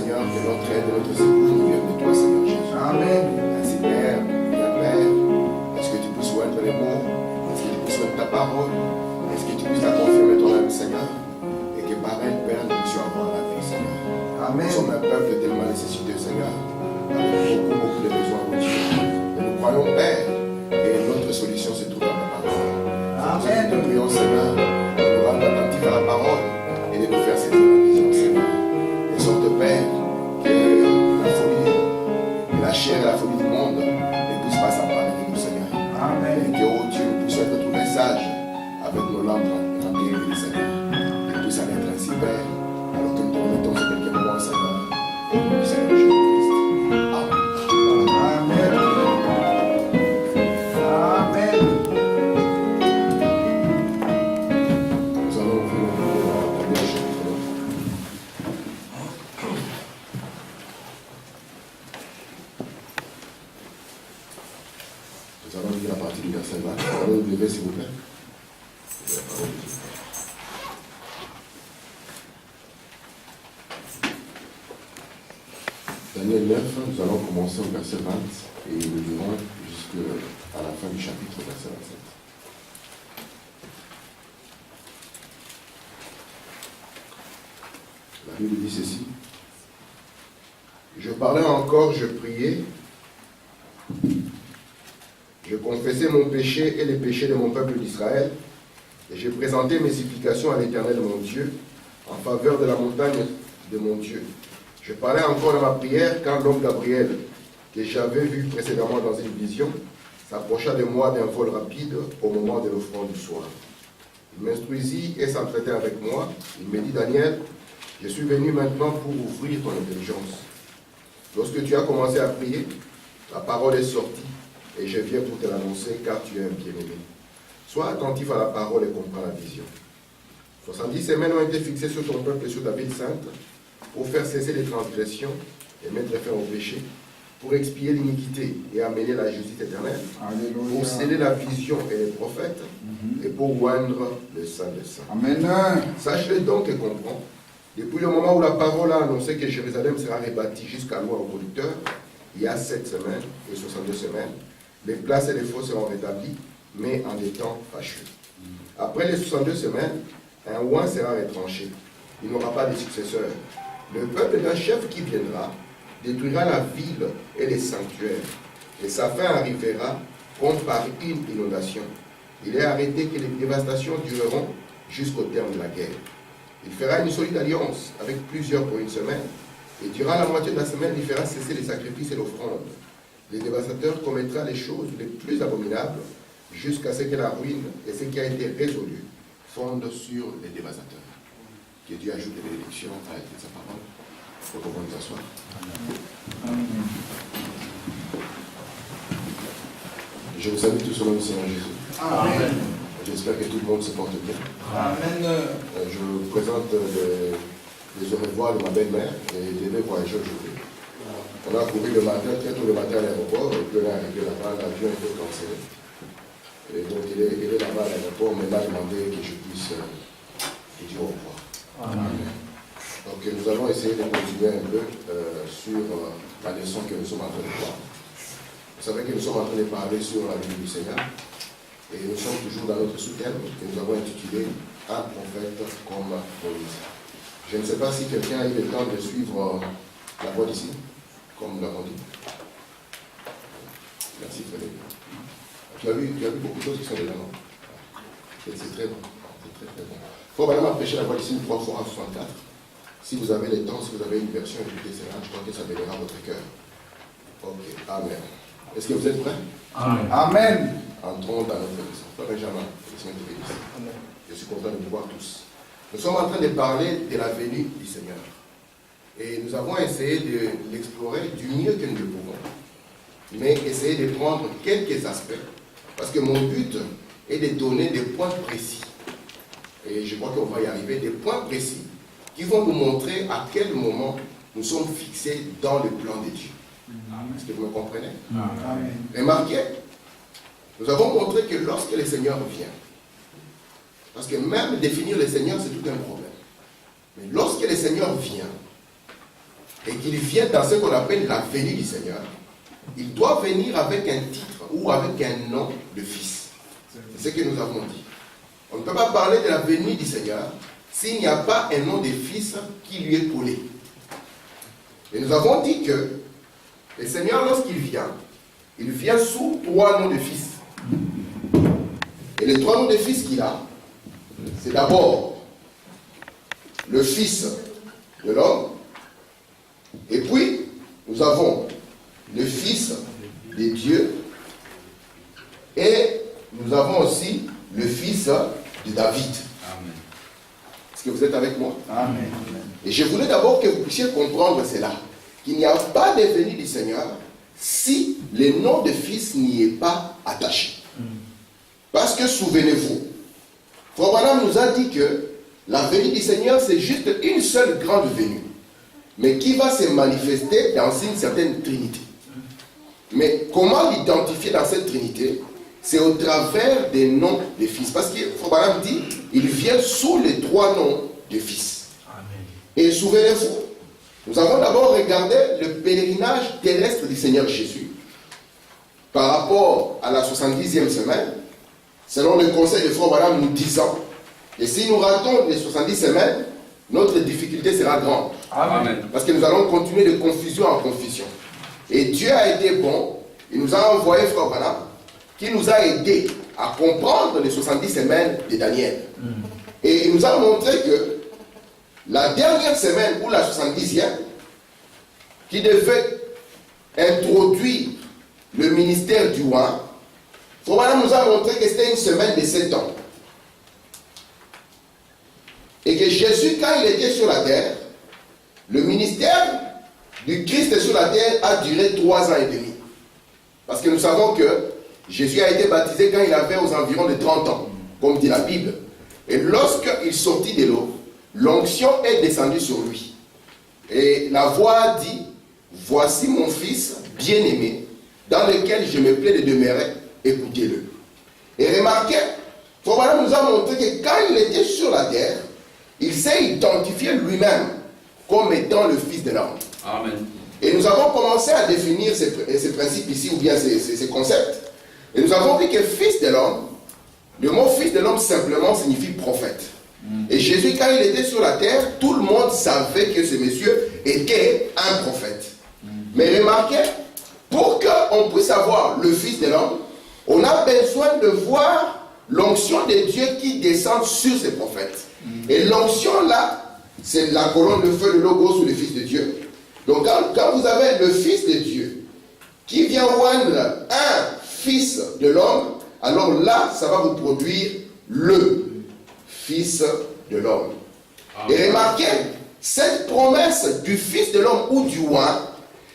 Seigneur, que notre aide et notre secours nous viennent de toi, Seigneur Jésus. Amen. Ainsi, Père, Père, est-ce que tu peux soigner les mots? Est-ce que tu peux soigner ta parole? Est-ce que tu puisses la confirmer toi-même, Seigneur? Et que par elle, Père, nous puissions avoir la vie, Seigneur. Amen. Nous sommes un peuple tellement nécessité, Seigneur, avec beaucoup de besoins au Dieu. Et nous croyons, Père, et notre solution se trouve dans ta parole. Amen. Nous prions, Seigneur, de nous rendre attentifs à la parole et de nous faire saisir la vision, Seigneur. Et sorte, Père, que la folie, la chair et la folie du monde ne puissent pas s'emparer de nous, Seigneur. Amen. Et que, oh Dieu, nous puissions être tous sages avec nos lampes remplies de Seigneur. Et puisse en être ainsi, Père, alors que nous te remettons ces quelques moments, Seigneur, au nom du Seigneur Jésus-Christ. Amen. Amen. Amen. Nous allons ouvrir le premier chapitre. Nous allons lire la partie du verset 20. Nous allons nous lever, s'il vous plaît. Daniel 9, nous allons commencer au verset 20 et nous lirons jusqu'à la fin du chapitre, verset 27. La Bible dit ceci. Je parlais encore, je priais, je confessais mon péché et les péchés de mon peuple d'Israël, et je présentais mes supplications à l'Éternel mon Dieu, en faveur de la montagne de mon Dieu. Je parlais encore dans ma prière quand l'homme Gabriel, que j'avais vu précédemment dans une vision, s'approcha de moi d'un vol rapide au moment de l'offrande du soir. Il m'instruisit et s'entretait avec moi. Il me dit, Daniel, je suis venu maintenant pour ouvrir ton intelligence. Lorsque tu as commencé à prier, la parole est sortie et je viens pour te l'annoncer car tu es un bien-aimé. Sois attentif à la parole et comprends la vision. 70 semaines ont été fixées sur ton peuple et sur ta ville sainte pour faire cesser les transgressions et mettre fin au péché, pour expier l'iniquité et amener la justice éternelle, Alléluia. Pour sceller la vision et les prophètes, et pour oindre le Saint des Saints. Amen. Sache-le donc et comprends, depuis le moment où la parole a annoncé que Jérusalem sera rebâtie jusqu'à loi au producteur, il y a 7 semaines et 62 semaines, les places et les faux seront rétablis, mais en des temps fâcheux. Après les 62 semaines, un oint sera retranché. Il n'aura pas de successeur. Le peuple d'un chef qui viendra détruira la ville et les sanctuaires, et sa fin arrivera comme par une inondation. Il est arrêté que les dévastations dureront jusqu'au terme de la guerre. Il fera une solide alliance avec plusieurs pour une semaine, et durant la moitié de la semaine, il fera cesser les sacrifices et l'offrande. Les dévastateurs commettra les choses les plus abominables, jusqu'à ce que la ruine et ce qui a été résolu fondent sur les dévastateurs. Que Dieu ajoute des bénédictions à sa parole. Faut qu'on va nous asseoir. Je vous salue tous au nom du Seigneur Jésus. Amen. J'espère que tout le monde se porte bien. Amen. Je vous présente les au revoir de ma belle-mère et des deux voyageurs aujourd'hui. On a couru le matin, très tôt le matin à l'aéroport, et puis on est arrivé là-bas, l'avion a été cancellé. Et donc il est là-bas à l'aéroport, mais il m'a demandé que je puisse lui dire au revoir. Amen. Donc nous allons essayer de continuer un peu sur la leçon que nous sommes en train de voir. Vous savez que nous sommes en train de parler sur la vie du Seigneur, et nous sommes toujours dans notre sous-thème que nous avons intitulé « Un prophète comme Moïse ». Je ne sais pas si quelqu'un a eu le temps de suivre la voie d'ici, comme nous l'avons dit. Merci Frédéric. Tu as vu beaucoup de choses qui sont dedans, non? C'est très bon. C'est très bon. Il faut vraiment prêcher la voie d'ici 3 fois 64. Si vous avez le temps, si vous avez une version, écoutez cela, je crois que ça bénira votre cœur. Ok, Amen. Est-ce que vous êtes prêts? Amen. Amen. Entrons dans notre leçon. Frère Benjamin, le Seigneur te bénisse. Je suis content de vous voir tous. Nous sommes en train de parler de la venue du Seigneur. Et nous avons essayé de l'explorer du mieux que nous le pouvons. Mais essayer de prendre quelques aspects. Parce que mon but est de donner des points précis. Et je crois qu'on va y arriver, des points précis qui vont nous montrer à quel moment nous sommes fixés dans le plan de Dieu. Est-ce que vous me comprenez? Amen. Remarquez, nous avons montré que lorsque le Seigneur vient, parce que même définir le Seigneur, c'est tout un problème. Mais lorsque le Seigneur vient, et qu'il vient dans ce qu'on appelle la venue du Seigneur, il doit venir avec un titre ou avec un nom de fils. C'est ce que nous avons dit. On ne peut pas parler de la venue du Seigneur s'il n'y a pas un nom de fils qui lui est collé. Et nous avons dit que le Seigneur, lorsqu'il vient sous 3 noms de fils. Et les 3 noms de fils qu'il a, c'est d'abord le Fils de l'homme, et puis nous avons le Fils de Dieu, et nous avons aussi le Fils de David. Amen. Est-ce que vous êtes avec moi? Amen. Et je voulais d'abord que vous puissiez comprendre cela, qu'il n'y a pas de venue du Seigneur si le nom de fils n'y est pas attaché. Parce que souvenez-vous, Frère Branham nous a dit que la venue du Seigneur, c'est juste une seule grande venue, mais qui va se manifester dans une certaine trinité. Mais comment l'identifier dans cette trinité? C'est au travers des noms des fils. Parce que Frère Branham dit, il vient sous les 3 noms de fils. Amen. Et souvenez-vous, nous avons d'abord regardé le pèlerinage terrestre du Seigneur Jésus par rapport à la 70e semaine, selon le conseil de Frère Branham nous disant que si nous ratons les 70 semaines, notre difficulté sera grande. Amen. Parce que nous allons continuer de confusion en confusion. Et Dieu a été bon, il nous a envoyé Frère Branham, qui nous a aidés à comprendre les 70 semaines de Daniel. Et il nous a montré que la dernière semaine, ou la 70e, qui devait introduire le ministère du roi, Frère Branham nous a montré que c'était une semaine de 7 ans. Et que Jésus, quand il était sur la terre, le ministère du Christ sur la terre a duré 3 ans et demi. Parce que nous savons que Jésus a été baptisé quand il avait aux environs de 30 ans, comme dit la Bible. Et lorsqu'il sortit de l'eau, l'onction est descendue sur lui. Et la voix a dit, voici mon fils bien-aimé, dans lequel je me plais de demeurer, écoutez-le. Et remarquez, Frère Branham nous a montré que quand il était sur la terre, il s'est identifié lui-même comme étant le Fils de l'homme. Amen. Et nous avons commencé à définir ces principes ici, ou bien ces concepts. Et nous avons vu que Fils de l'homme, le mot Fils de l'homme simplement signifie prophète. Et Jésus, quand il était sur la terre, tout le monde savait que ce monsieur était un prophète. Mais remarquez, pour qu'on puisse avoir le Fils de l'homme, on a besoin de voir l'onction de Dieu qui descend sur ces prophètes. Et l'onction là, c'est la colonne de feu, le logo sur le Fils de Dieu. Donc quand vous avez le Fils de Dieu qui vient rendre un Fils de l'homme, alors là, ça va vous produire le Fils de l'homme. Et remarquez, cette promesse du Fils de l'homme ou du roi,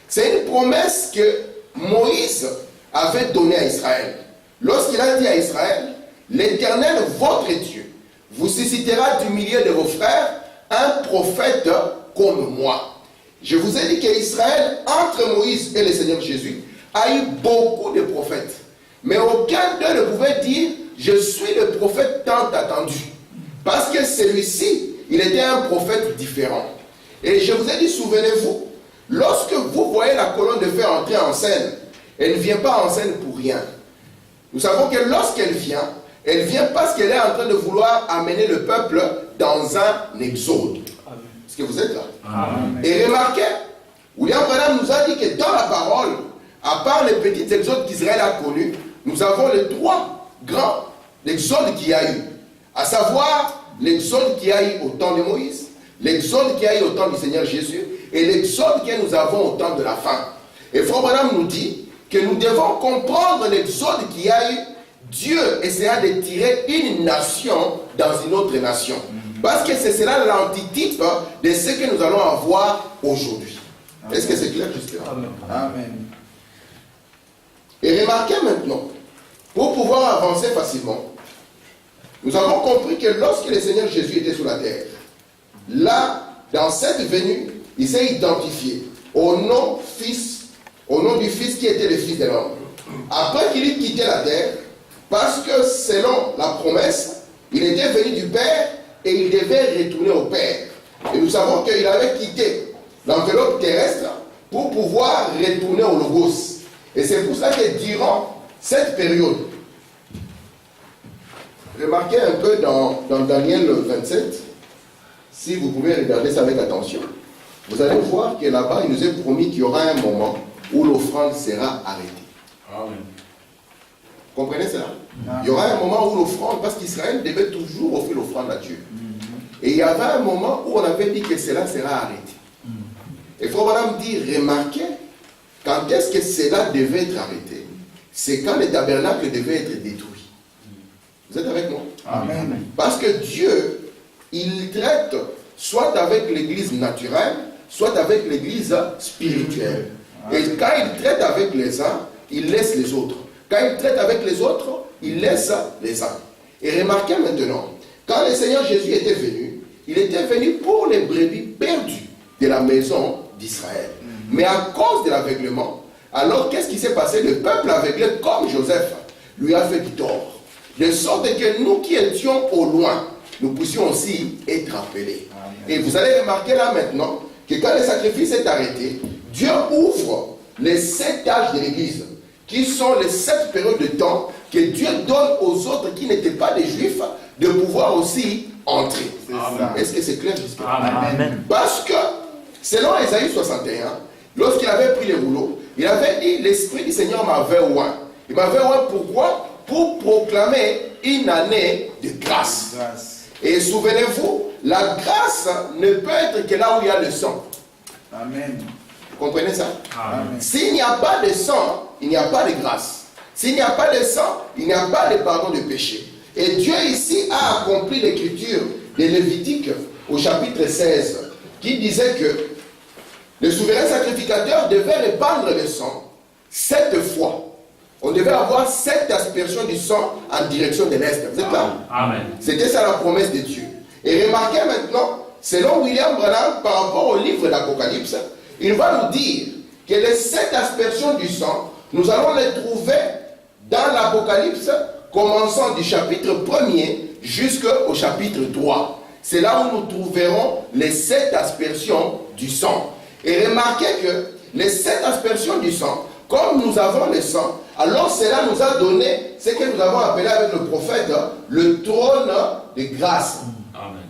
c'est une promesse que Moïse avait donnée à Israël. Lorsqu'il a dit à Israël, l'Éternel, votre Dieu, vous suscitera du milieu de vos frères un prophète comme moi. Je vous ai dit qu'Israël, entre Moïse et le Seigneur Jésus, a eu beaucoup de prophètes. Mais aucun d'eux ne pouvait dire, je suis le prophète tant attendu. Parce que celui-ci, il était un prophète différent. Et je vous ai dit, souvenez-vous, lorsque vous voyez la colonne de feu entrer en scène, elle ne vient pas en scène pour rien. Nous savons que lorsqu'elle vient parce qu'elle est en train de vouloir amener le peuple dans un exode. Est-ce que vous êtes là? Amen. Et remarquez, William Branham nous a dit que dans la parole, à part les petits exodes qu'Israël a connus, nous avons les 3 grands exodes qu'il y a eu. À savoir, l'exode qu'il y a eu au temps de Moïse, l'exode qu'il y a eu au temps du Seigneur Jésus, et l'exode que nous avons au temps de la fin. Et Frère Branham nous dit que nous devons comprendre l'exode qu'il y a eu. Dieu essaiera de tirer une nation dans une autre nation. Parce que c'est cela l'antitype de ce que nous allons avoir aujourd'hui. Est-ce que c'est clair jusque-là? Amen. Et remarquez maintenant, pour pouvoir avancer facilement, nous avons compris que lorsque le Seigneur Jésus était sur la terre, là, dans cette venue, il s'est identifié au nom du Fils qui était le Fils de l'homme. Après qu'il eut quitté la terre, parce que selon la promesse, il était venu du Père et il devait retourner au Père. Et nous savons qu'il avait quitté l'enveloppe terrestre, pour pouvoir retourner au Logos. Et c'est pour ça que durant cette période, remarquez un peu dans Daniel 27, si vous pouvez regarder ça avec attention, vous allez voir que là-bas, il nous est promis qu'il y aura un moment où l'offrande sera arrêtée. Amen. Comprenez cela? Il y aura un moment où l'offrande, parce qu'Israël devait toujours offrir l'offrande à Dieu. Et il y avait un moment où on avait dit que cela sera arrêté. Il faut vraiment me dire, remarquez, quand est-ce que cela devait être arrêté? C'est quand le tabernacle devait être détruit. Vous êtes avec moi? Amen. Parce que Dieu, il traite soit avec l'église naturelle, soit avec l'église spirituelle. Et quand il traite avec les uns, il laisse les autres. Quand il traite avec les autres, il laisse les uns. Et remarquez maintenant, quand le Seigneur Jésus était venu, il était venu pour les brebis perdues de la maison d'Israël. Mais à cause de l'aveuglement, alors qu'est-ce qui s'est passé? Le peuple aveuglé, comme Joseph, lui a fait du tort. De sorte que nous qui étions au loin, nous puissions aussi être appelés. Amen. Et vous allez remarquer là maintenant que quand le sacrifice est arrêté, Dieu ouvre les 7 âges de l'Église, qui sont les 7 périodes de temps que Dieu donne aux autres qui n'étaient pas des Juifs de pouvoir aussi entrer. Est-ce que c'est clair jusqu'à là? Amen. Parce que, selon Ésaïe 61, lorsqu'il avait pris les rouleaux, il avait dit, l'Esprit du Seigneur m'avait oint. Il m'avait oint pourquoi? Pour proclamer une année de grâce. Et souvenez-vous, la grâce ne peut être que là où il y a le sang. Amen. Vous comprenez ça? Amen. S'il n'y a pas de sang, il n'y a pas de grâce. S'il n'y a pas de sang, il n'y a pas de pardon de péché. Et Dieu ici a accompli l'écriture de Lévitique au chapitre 16, qui disait que le souverain sacrificateur devait répandre le sang 7 fois. On devait avoir 7 aspersions du sang en direction de l'Est. Vous êtes là? Amen. C'était ça la promesse de Dieu. Et remarquez maintenant, selon William Branham, par rapport au livre d'Apocalypse, il va nous dire que les 7 aspersions du sang, nous allons les trouver dans l'Apocalypse, commençant du chapitre 1er jusqu'au chapitre 3. C'est là où nous trouverons les 7 aspersions du sang. Et remarquez que les 7 aspersions du sang, comme nous avons le sang, alors cela nous a donné ce que nous avons appelé avec le prophète le trône de grâce. Amen.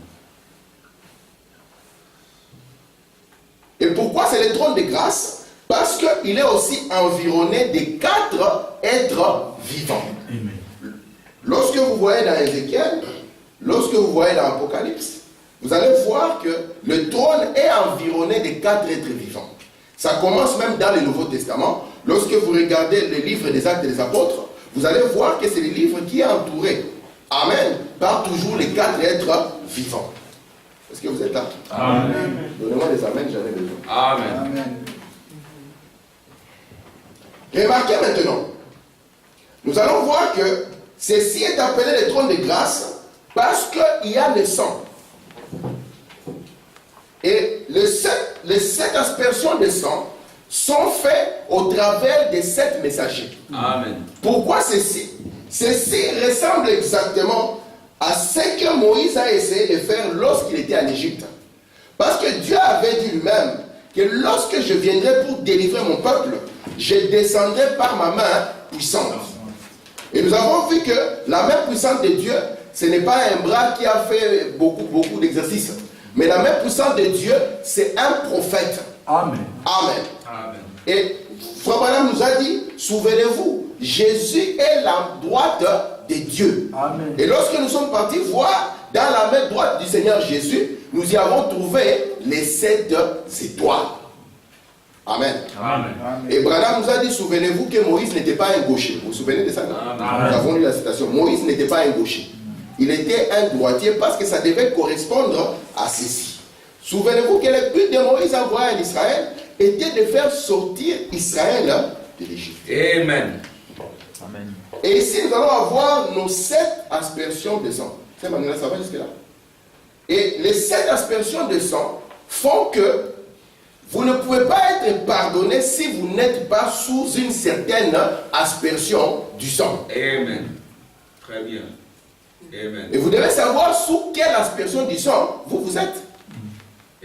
Et pourquoi c'est le trône de grâce? Parce qu'il est aussi environné de 4 êtres vivants. Amen. Lorsque vous voyez dans Ézéchiel, lorsque vous voyez dans l'Apocalypse, vous allez voir que le trône est environné de 4 êtres vivants. Ça commence même dans le Nouveau Testament. Lorsque vous regardez le livre des Actes des Apôtres, vous allez voir que c'est le livre qui est entouré, amen, par toujours les 4 êtres vivants. Est-ce que vous êtes là? Amen. Donnez-moi des amens, j'en ai besoin. Amen. Amen. Remarquez maintenant, nous allons voir que ceci est appelé le trône de grâce parce qu'il y a le sang. Et les 7 aspersions de sang sont faites au travers des 7 messagers. Amen. Pourquoi ceci? Ceci ressemble exactement à ce que Moïse a essayé de faire lorsqu'il était en Égypte. Parce que Dieu avait dit lui-même que lorsque je viendrai pour délivrer mon peuple, je descendrai par ma main puissante. Et nous avons vu que la main puissante de Dieu, ce n'est pas un bras qui a fait beaucoup d'exercices. Mais la main puissante de Dieu, c'est un prophète. Amen. Amen. Amen. Et Frère Branham nous a dit, souvenez-vous, Jésus est la droite de Dieu. Amen. Et lorsque nous sommes partis voir dans la main droite du Seigneur Jésus, nous y avons trouvé les 7 étoiles. Amen. Amen. Et Branham nous a dit, souvenez-vous que Moïse n'était pas un gaucher. Vous vous souvenez de ça? Amen. Nous avons lu la citation. Moïse n'était pas un gaucher. Il était un droitier parce que ça devait correspondre à ceci. Souvenez-vous que le but de Moïse envoyé en Israël était de faire sortir Israël de l'Égypte. Amen. Amen. Et ici, nous allons avoir nos 7 aspersions de sang. C'est Manuela, ça va jusque-là? Et les 7 aspersions de sang font que vous ne pouvez pas être pardonné si vous n'êtes pas sous une certaine aspersion du sang. Amen. Très bien. Amen. Et vous devez savoir sous quelle aspersion du sang vous êtes.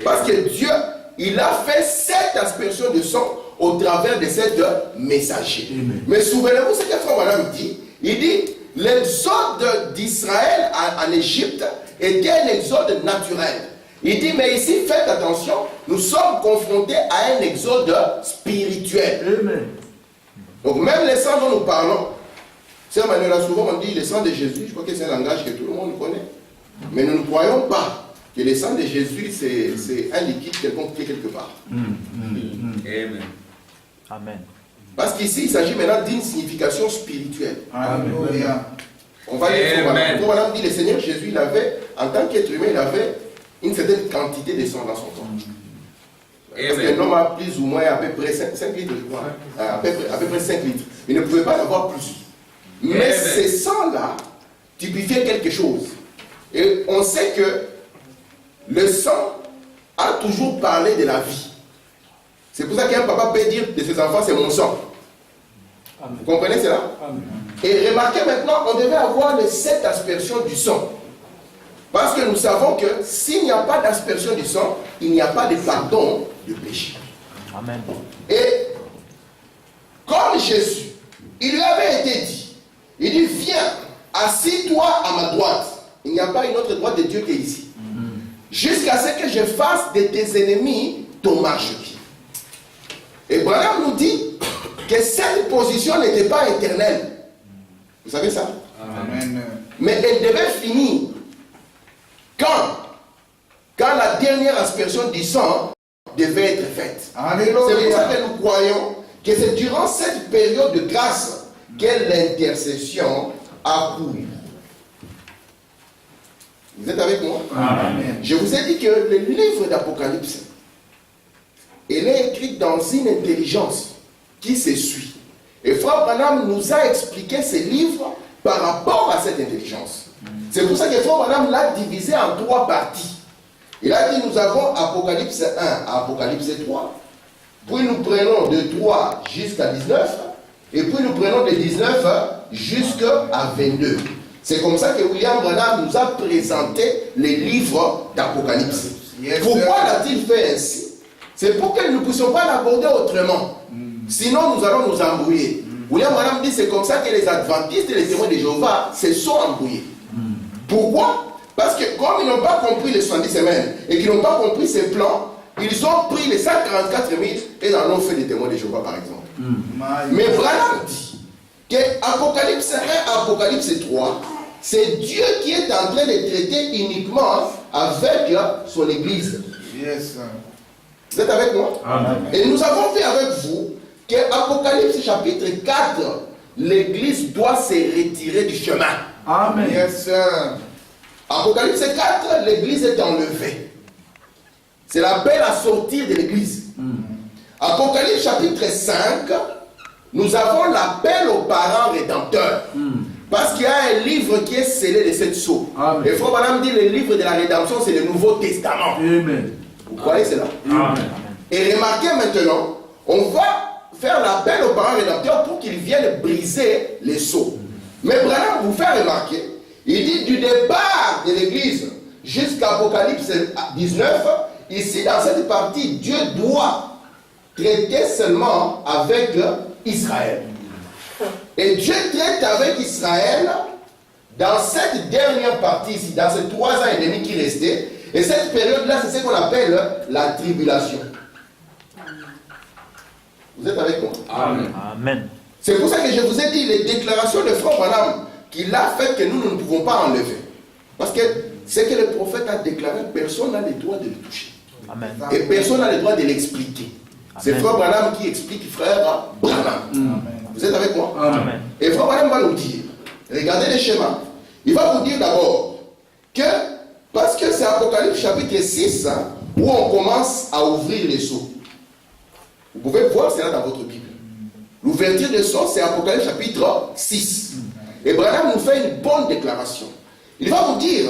Parce que Dieu il a fait 7 aspersions de sang au travers de cette messager. Mais souvenez-vous ce que Frère Branham dit. Il dit, l'exode d'Israël en Égypte était un exode naturel. Il dit, mais ici, faites attention, nous sommes confrontés à un exode spirituel. Amen. Donc même les sangs dont nous parlons, c'est Manuel, souvent on dit le sang de Jésus, je crois que c'est un langage que tout le monde connaît. Mais nous ne croyons pas que le sang de Jésus, c'est un liquide quelconque qui est quelque part. Amen. Amen. Parce qu'ici, il s'agit maintenant d'une signification spirituelle. Alléluia. On va dire, on dit, le Seigneur Jésus, il avait, en tant qu'être humain, il avait une certaine quantité de sang dans son corps. Parce qu'un homme a plus ou moins à peu près 5 litres, je crois. À peu près 5 litres. Il ne pouvait pas en avoir plus. Mais ces sangs-là typifiaient quelque chose. Et on sait que le sang a toujours parlé de la vie. C'est pour ça qu'un papa peut dire de ses enfants, c'est mon sang. Amen. Vous comprenez cela? Amen. Et remarquez maintenant, on devait avoir les 7 aspersions du sang. Parce que nous savons que s'il n'y a pas d'aspersion du sang, il n'y a pas de pardon de péché. Amen. Et comme Jésus, il lui avait été dit, il dit, viens, assis-toi à ma droite. Il n'y a pas une autre droite de Dieu qu'ici. Jusqu'à ce que je fasse de tes ennemis ton marchepied. Et Branham nous dit que cette position n'était pas éternelle. Vous savez ça? Amen. Mais elle devait finir quand la dernière aspersion du sang devait être faite. Alléluia. C'est pour ça que nous croyons que c'est durant cette période de grâce que l'intercession a couru. Vous êtes avec moi? Amen. Je vous ai dit que le livre d'Apocalypse, il est écrit dans une intelligence qui se suit. Et Frère Branham nous a expliqué ce livre par rapport à cette intelligence. C'est pour ça que Frère Branham l'a divisé en 3 parties. Il a dit, nous avons Apocalypse 1 à Apocalypse 3, puis nous prenons de 3 jusqu'à 19, et puis nous prenons de 19 jusqu'à 22. C'est comme ça que William Branham nous a présenté les livres d'Apocalypse. Pourquoi l'a-t-il fait ainsi? C'est pour que nous ne puissions pas l'aborder autrement. Sinon, nous allons nous embrouiller. William Branham dit c'est comme ça que les adventistes et les témoins de Jéhovah se sont embrouillés. Pourquoi? Parce que comme ils n'ont pas compris les 70 semaines et qu'ils n'ont pas compris ces plans, ils ont pris les 144 000 et en ont fait des témoins de Jéhovah, par exemple. Mais Branham dit que Apocalypse 1 à Apocalypse 3, c'est Dieu qui est en train de traiter uniquement avec son Église. Yes. Vous êtes avec moi? Amen. Et nous avons vu avec vous que Apocalypse chapitre 4, l'Église doit se retirer du chemin. Amen. Yes, sir. Apocalypse 4, l'Église est enlevée. C'est l'appel à sortir de l'Église. Apocalypse chapitre 5, nous avons l'appel aux parents rédempteurs. Parce qu'il y a un livre qui est scellé de cette sceau. Et Frère Branham dit le livre de la rédemption, c'est le Nouveau Testament. Amen. Vous croyez cela? Amen. Et remarquez maintenant, on va faire l'appel aux parents rédempteurs pour qu'ils viennent briser les sceaux. Mais Branham vous fait remarquer, il dit du départ de l'Église jusqu'à Apocalypse 19, ici dans cette partie, Dieu doit traiter seulement avec Israël. Et Dieu traite avec Israël dans cette dernière partie ici, dans ces 3 ans et demi qui restaient. Et cette période-là, c'est ce qu'on appelle la tribulation. Vous êtes avec moi? Amen. Amen. C'est pour ça que je vous ai dit les déclarations de Frère Branham qu'il a fait que nous ne pouvons pas enlever. Parce que ce que le prophète a déclaré, personne n'a le droit de le toucher. Amen. Et personne n'a le droit de l'expliquer. C'est Frère Branham qui explique Frère Branham. Vous êtes avec moi? Amen. Et Frère Branham va nous dire, regardez les schémas. Il va vous dire d'abord que, parce que c'est Apocalypse chapitre 6, où on commence à ouvrir les sceaux. Vous pouvez voir cela dans votre Bible. L'ouverture des sceaux, c'est Apocalypse chapitre 6. Et Branham nous fait une bonne déclaration. Il va vous dire,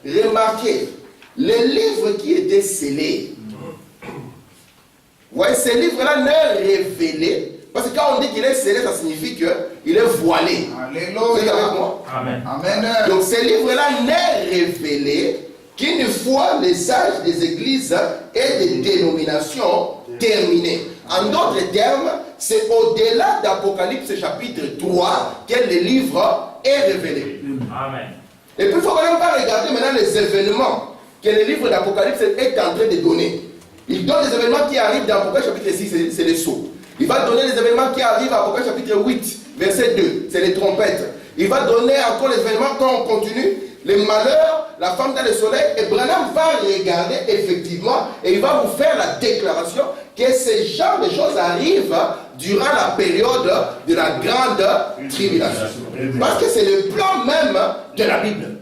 remarquez, les livres qui étaient scellés, ouais, ces livres-là n'est révélé, parce que quand on dit qu'il est scellé, ça signifie qu'il est voilé. Alléluia. Vous êtes avec moi? Amen. Donc ces livres-là n'est révélé que qu'une fois les sages des églises et des dénominations terminés. En d'autres termes, c'est au-delà d'Apocalypse chapitre 3 que le livre est révélé. Amen. Et puis il faut quand même pas regarder maintenant les événements que le livre d'Apocalypse est en train de donner. Il donne les événements qui arrivent dans Apocalypse chapitre 6, c'est les sceaux. Il va donner les événements qui arrivent à Apocalypse chapitre 8, verset 2, c'est les trompettes. Il va donner encore les événements quand on continue, les malheurs, la femme dans le soleil. Et Branham va regarder effectivement et il va vous faire la déclaration que ce genre de choses arrivent durant la période de la grande tribulation. Parce que c'est le plan même de la Bible.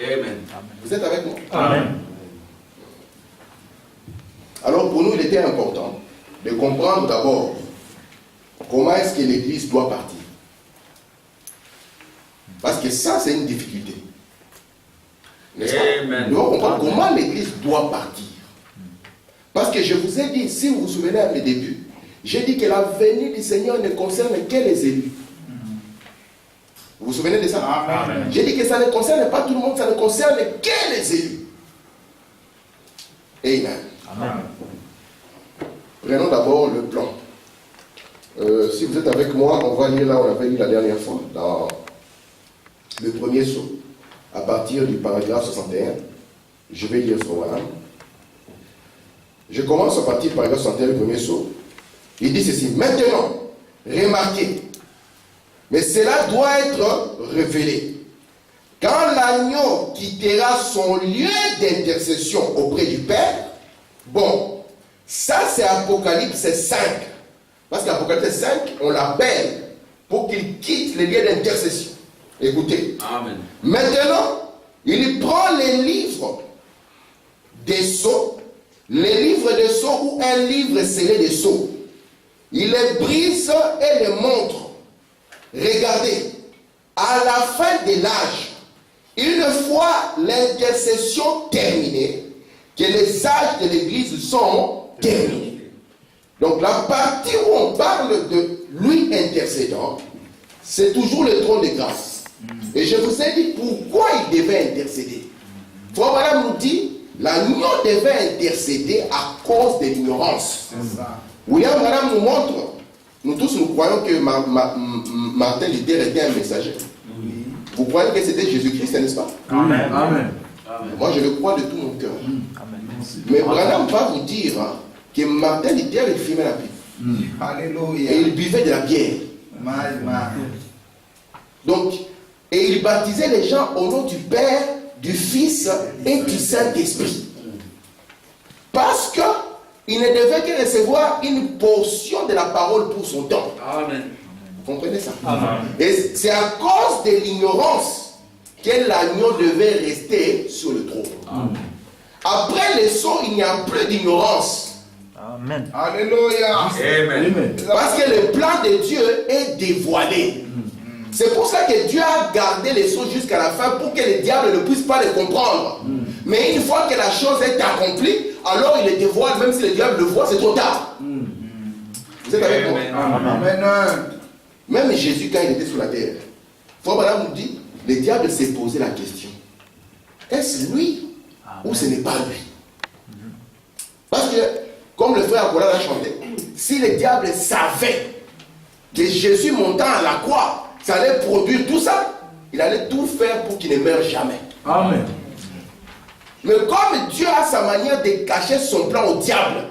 Amen. Vous êtes avec moi? Amen. Alors pour nous, il était important de comprendre d'abord comment est-ce que l'Église doit partir. Parce que ça, c'est une difficulté. N'est-ce pas? Amen. Nous devons comprendre comment l'Église doit partir. Parce que je vous ai dit, si vous vous souvenez au début, j'ai dit que la venue du Seigneur ne concerne que les élus. Vous vous souvenez de ça? Amen. J'ai dit que ça ne concerne pas tout le monde, ça ne concerne que les élus. Amen. Amen. Prenons d'abord le plan. Si vous êtes avec moi, on va lire là, on avait lu la dernière fois, dans le premier saut, à partir du paragraphe 61. Je vais lire ce voilà. Je commence à partir du paragraphe 61, le premier saut. Il dit ceci: maintenant, remarquez, mais cela doit être révélé. Quand l'agneau quittera son lieu d'intercession auprès du Père, bon, ça c'est Apocalypse 5. Parce qu'Apocalypse 5, on l'appelle pour qu'il quitte les lieux d'intercession. Écoutez. Amen. Maintenant, il prend les livres des sceaux, les livres des sceaux ou un livre scellé des sceaux. Il les brise et les montre. Regardez, à la fin de l'âge, une fois l'intercession terminée, que les sages de l'Église sont terminés. Donc la partie où on parle de lui intercédant, c'est toujours le trône de grâce. Et je vous ai dit pourquoi il devait intercéder. Frère Branham nous dit, l'agneau devait intercéder à cause de l'ignorance. William Branham nous montre, nous tous nous croyons que Martin Luther était un messager. Vous croyez que c'était Jésus-Christ, n'est-ce pas? Amen. Amen. Moi je le crois de tout mon cœur. Mais Branham va vous dire que Martin Luther il fumait la pipe. Alléluia. Et il buvait de la bière. Donc, et il baptisait les gens au nom du Père, du Fils et du Saint-Esprit. Parce qu'il ne devait que recevoir une portion de la parole pour son temps. Amen. Vous comprenez ça? Amen. Et c'est à cause de l'ignorance que l'agneau devait rester sur le trône. Amen. Après les sceaux, il n'y a plus d'ignorance. Amen. Alléluia. Amen. Parce que le plan de Dieu est dévoilé. C'est pour ça que Dieu a gardé les choses jusqu'à la fin pour que le diable ne puisse pas les comprendre. Mais une fois que la chose est accomplie, alors il les dévoile, même si le diable le voit, c'est trop tard. Vous êtes avec moi? Amen. Même Jésus, quand il était sur la terre, Frère Branham nous dit, le diable s'est posé la question: est-ce lui ou ce n'est pas lui? Parce que, comme le frère Akola l'a chanté, si le diable savait que Jésus montant à la croix, ça allait produire tout ça, il allait tout faire pour qu'il ne meure jamais. Amen. Mais comme Dieu a sa manière de cacher son plan au diable,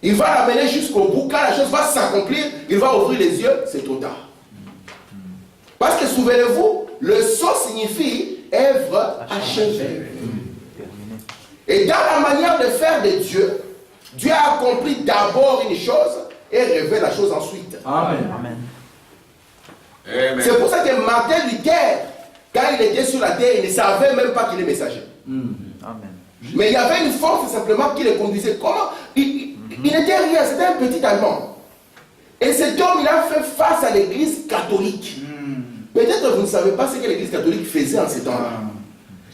il va l'amener jusqu'au bout. Quand la chose va s'accomplir, il va ouvrir les yeux, c'est trop tard. Parce que souvenez-vous, le sceau signifie œuvre achevée. Et dans la manière de faire de Dieu, Dieu a accompli d'abord une chose et révèle la chose ensuite. Amen. Amen. C'est pour ça que Martin Luther, quand il était sur la terre, il ne savait même pas qu'il est messager. Amen. Mais il y avait une force simplement qui le conduisait. Comment? Il n'était rien, c'était un petit Allemand. Et cet homme, il a fait face à l'église catholique. Peut-être vous ne savez pas ce que l'église catholique faisait en ces temps-là.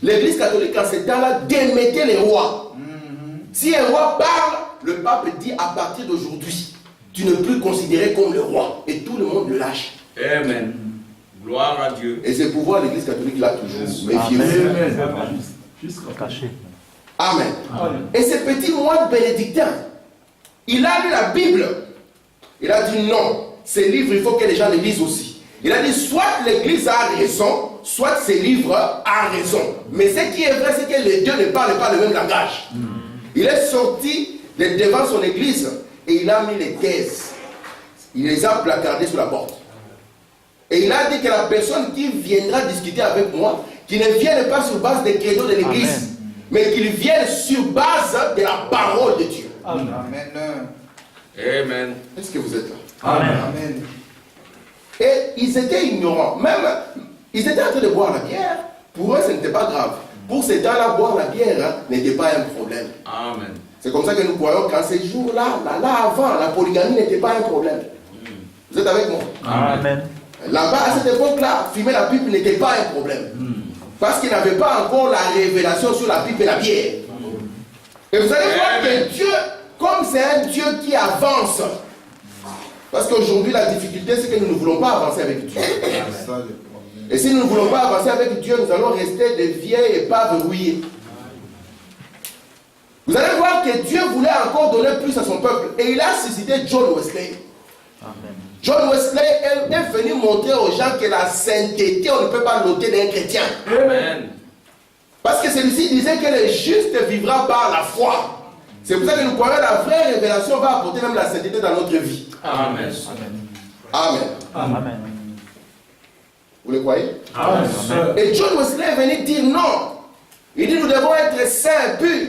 L'église catholique en ces temps-là démettait les rois. Si un roi parle, le pape dit à partir d'aujourd'hui, tu ne plus considéré comme le roi. Et tout le monde le lâche. Amen. Gloire à Dieu. Et ce pouvoir, l'église catholique l'a toujours. Méfiez-vous. Caché. Amen. Et ce petit moine bénédictin, il a lu la Bible. Il a dit non, ces livres, il faut que les gens les lisent aussi. Il a dit soit l'Église a raison, soit ces livres a raison. Mais ce qui est vrai, c'est que les deux ne parlent pas le même langage. Il est sorti de devant son Église et il a mis les thèses. Il les a placardées sur la porte. Et il a dit que la personne qui viendra discuter avec moi, qui ne vienne pas sur base des credos de l'Église, mais qu'il vienne sur base de la parole de Dieu. Amen. Amen. Est-ce que vous êtes là? Amen. Et ils étaient ignorants. Même, ils étaient en train de boire la bière. Pour eux, ce n'était pas grave. Pour ces temps-là, boire la bière n'était pas un problème. Amen. C'est comme ça que nous croyons qu'en ces jours-là, là avant, la polygamie n'était pas un problème. Vous êtes avec moi? Amen. Là-bas, à cette époque-là, fumer la pipe n'était pas un problème. Parce qu'il n'avait pas encore la révélation sur la pipe et la bière. Et vous allez voir que Dieu, comme c'est un Dieu qui avance, parce qu'aujourd'hui, la difficulté, c'est que nous ne voulons pas avancer avec Dieu. Et si nous ne voulons pas avancer avec Dieu, nous allons rester des vieilles épaves rouillées. Vous allez voir que Dieu voulait encore donner plus à son peuple. Et il a suscité John Wesley. Amen. John Wesley est venu montrer aux gens que la sainteté, on ne peut pas l'ôter d'un chrétien. Amen. Parce que celui-ci disait que le juste vivra par la foi. C'est pour ça que nous croyons que la vraie révélation va apporter même la sainteté dans notre vie. Amen. Amen. Amen. Vous le croyez? Amen. Et John Wesley est venu dire non. Il dit nous devons être saints, purs.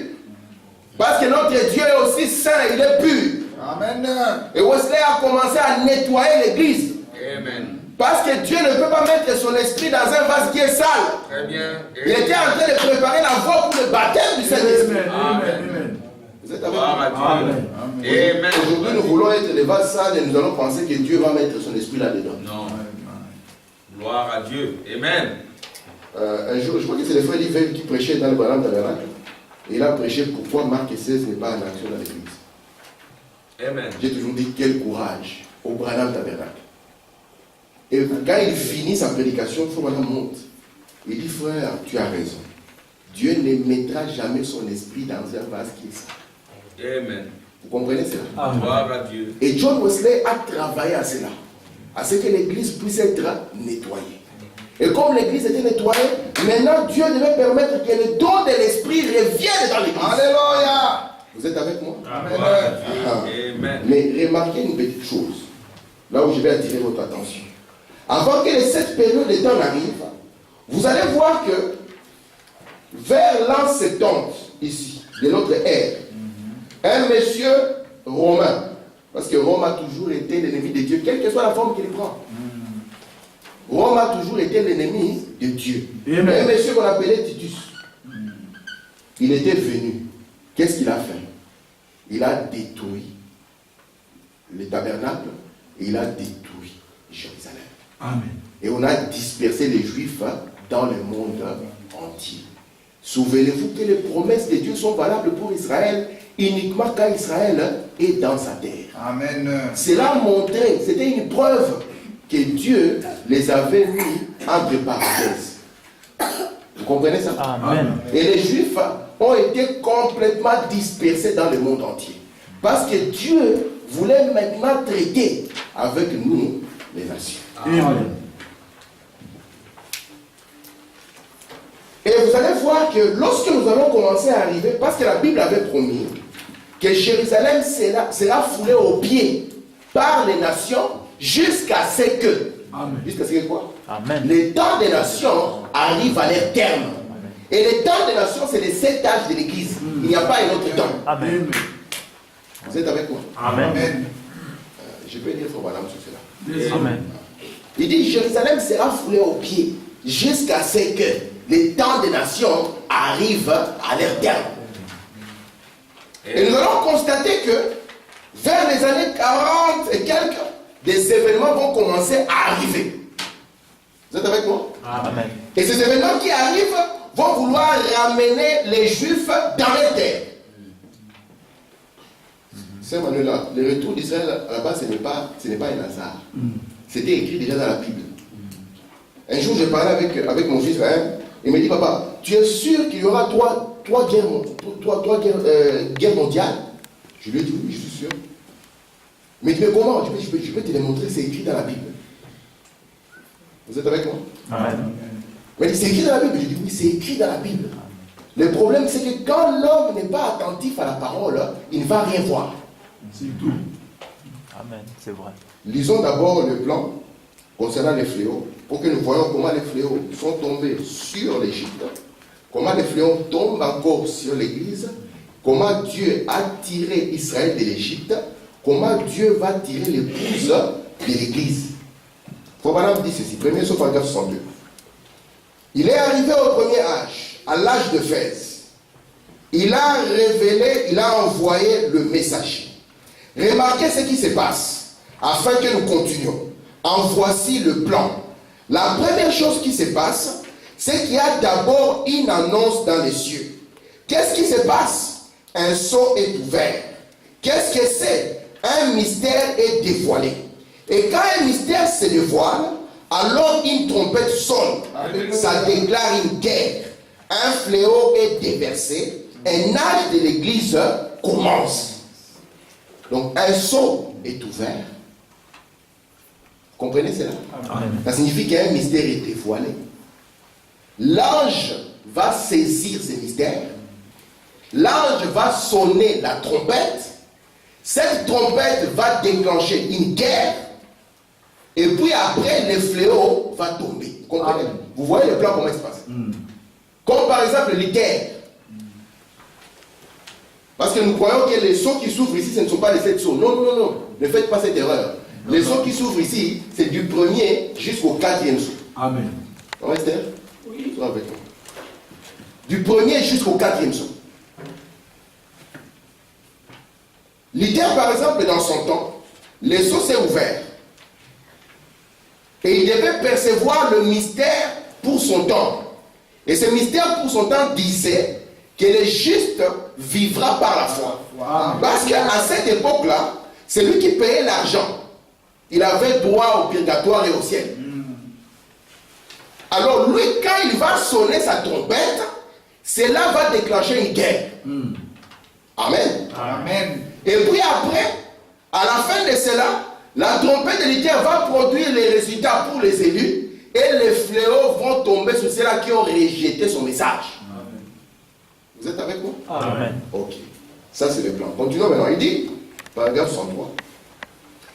Parce que notre Dieu est aussi saint, il est pur. Amen. Et Wesley a commencé à nettoyer l'église. Amen. Parce que Dieu ne peut pas mettre son esprit dans un vase qui est sale. Très bien. Il était en train de préparer la voie pour le baptême du Saint-Esprit. Amen. Vous êtes avec Gloire moi? à Dieu. Amen. Aujourd'hui, nous voulons être des vases sales et nous allons penser que Dieu va mettre son esprit là-dedans. Non. Gloire à Dieu. Amen. Un jour, je crois que c'est le frère Livel qui prêchait dans le Branham Tabernacle. Et il a prêché pourquoi Marc 16 n'est pas en action dans l'église. Amen. J'ai toujours dit quel courage au Branham Tabernacle. Et quand il finit sa prédication, il faut qu'on monte. Il dit frère, tu as raison. Dieu ne mettra jamais son esprit dans un vase qui est sale. Amen. Vous comprenez cela? Gloire à Dieu. Et John Wesley a travaillé à cela, à ce que l'église puisse être nettoyée. Et comme l'église était nettoyée, maintenant Dieu devait permettre que le don de l'esprit revienne dans l'église. Alléluia. Vous êtes avec moi? Gloire à Dieu. Amen. Mais remarquez une petite chose, là où je vais attirer votre attention. Avant que cette période de temps n'arrive, vous allez voir que vers l'an 70, ici, de notre ère, un monsieur romain, parce que Rome a toujours été l'ennemi de Dieu, quelle que soit la forme qu'il prend. Rome a toujours été l'ennemi de Dieu. Un monsieur qu'on appelait Titus, il était venu. Qu'est-ce qu'il a fait? Il a détruit le tabernacle et il a détruit Jérusalem. Amen. Et on a dispersé les Juifs dans le monde entier. Souvenez-vous que les promesses de Dieu sont valables pour Israël uniquement quand Israël est dans sa terre. Amen. Cela montrait, c'était une preuve que Dieu les avait mis entre parenthèses. Vous comprenez ça? Amen. Et les Juifs ont été complètement dispersés dans le monde entier. Parce que Dieu voulait maintenant traiter avec nous, les nations. Amen. Et vous allez voir que lorsque nous allons commencer à arriver, parce que la Bible avait promis que Jérusalem sera foulée aux pieds par les nations jusqu'à ce que, jusqu'à ce que quoi? Amen. Les temps des nations arrivent à leur terme. Et les temps des nations, c'est les 7 âges de l'Église. Il n'y a pas un autre temps. Amen. Vous êtes avec moi? Amen. Je peux dire Frère Madame sur cela. Amen. Il dit Jérusalem sera foulée aux pieds jusqu'à ce que les temps des nations arrivent à leur terme. Et nous allons constater que vers les années 40 et quelques, des événements vont commencer à arriver. Vous êtes avec moi? Amen. Et ces événements qui arrivent vont vouloir ramener les Juifs dans les terres. Saint Manuela, le retour d'Israël là-bas, ce n'est pas un hasard. C'était écrit déjà dans la Bible. Un jour, je parlais avec mon fils, il me dit, papa, tu es sûr qu'il y aura trois guerres mondiales? Je lui ai dit, oui, je suis sûr. Mais comment? Je peux te démontrer, c'est écrit dans la Bible. Vous êtes avec moi? Amen. Mais c'est écrit dans la Bible. Je dis, oui, c'est écrit dans la Bible. Le problème, c'est que quand l'homme n'est pas attentif à la parole, il ne va rien voir. C'est tout. Amen, c'est vrai. Lisons d'abord le plan concernant les fléaux, pour que nous voyons comment les fléaux sont tombés sur l'Égypte, comment les fléaux tombent encore sur l'Église, comment Dieu a tiré Israël de l'Égypte, comment Dieu va tirer l'épouse de l'Église. Frère dit ceci, 1er Sauf paragraphe 62. Il est arrivé au premier âge, à l'âge de Phèse. Il a révélé, il a envoyé le messager. Remarquez ce qui se passe, afin que nous continuions. En voici le plan. La première chose qui se passe, c'est qu'il y a d'abord une annonce dans les cieux. Qu'est-ce qui se passe? Un sceau est ouvert. Qu'est-ce que c'est? Un mystère est dévoilé. Et quand un mystère se dévoile, alors une trompette sonne. Ça déclare une guerre. Un fléau est déversé. Un âge de l'Église commence. Donc un sceau est ouvert. Comprenez cela? Amen. Ça signifie qu'un mystère est dévoilé. L'ange va saisir ce mystère. L'ange va sonner la trompette. Cette trompette va déclencher une guerre. Et puis après, le fléau va tomber. Comprenez? Vous voyez le plan, comment il se passe? Comme par exemple les guerres. Parce que nous croyons que les sceaux qui s'ouvrent ici, ce ne sont pas les 7 sceaux. Non, non, non, non. Ne faites pas cette erreur. Les sceaux qui s'ouvrent ici, c'est du premier jusqu'au 4e sceau. Amen. On Esther? Oui. Sois avec moi. Du premier jusqu'au 4e sceau. L'Éther, par exemple, dans son temps, les sceaux s'est ouvert. Et il devait percevoir le mystère pour son temps. Et ce mystère pour son temps disait que le juste vivra par la foi. Parce qu'à cette époque-là, c'est lui qui payait l'argent. Il avait droit au purgatoire et au ciel. Alors lui, quand il va sonner sa trompette, cela va déclencher une guerre. Amen. Amen. Et puis après, à la fin de cela, la trompette de l'Éternel va produire les résultats pour les élus et les fléaux vont tomber sur ceux-là qui ont rejeté son message. Amen. Vous êtes avec moi? Amen. Ok. Ça, c'est le plan. Continuons maintenant. Il dit, paragraphe 103.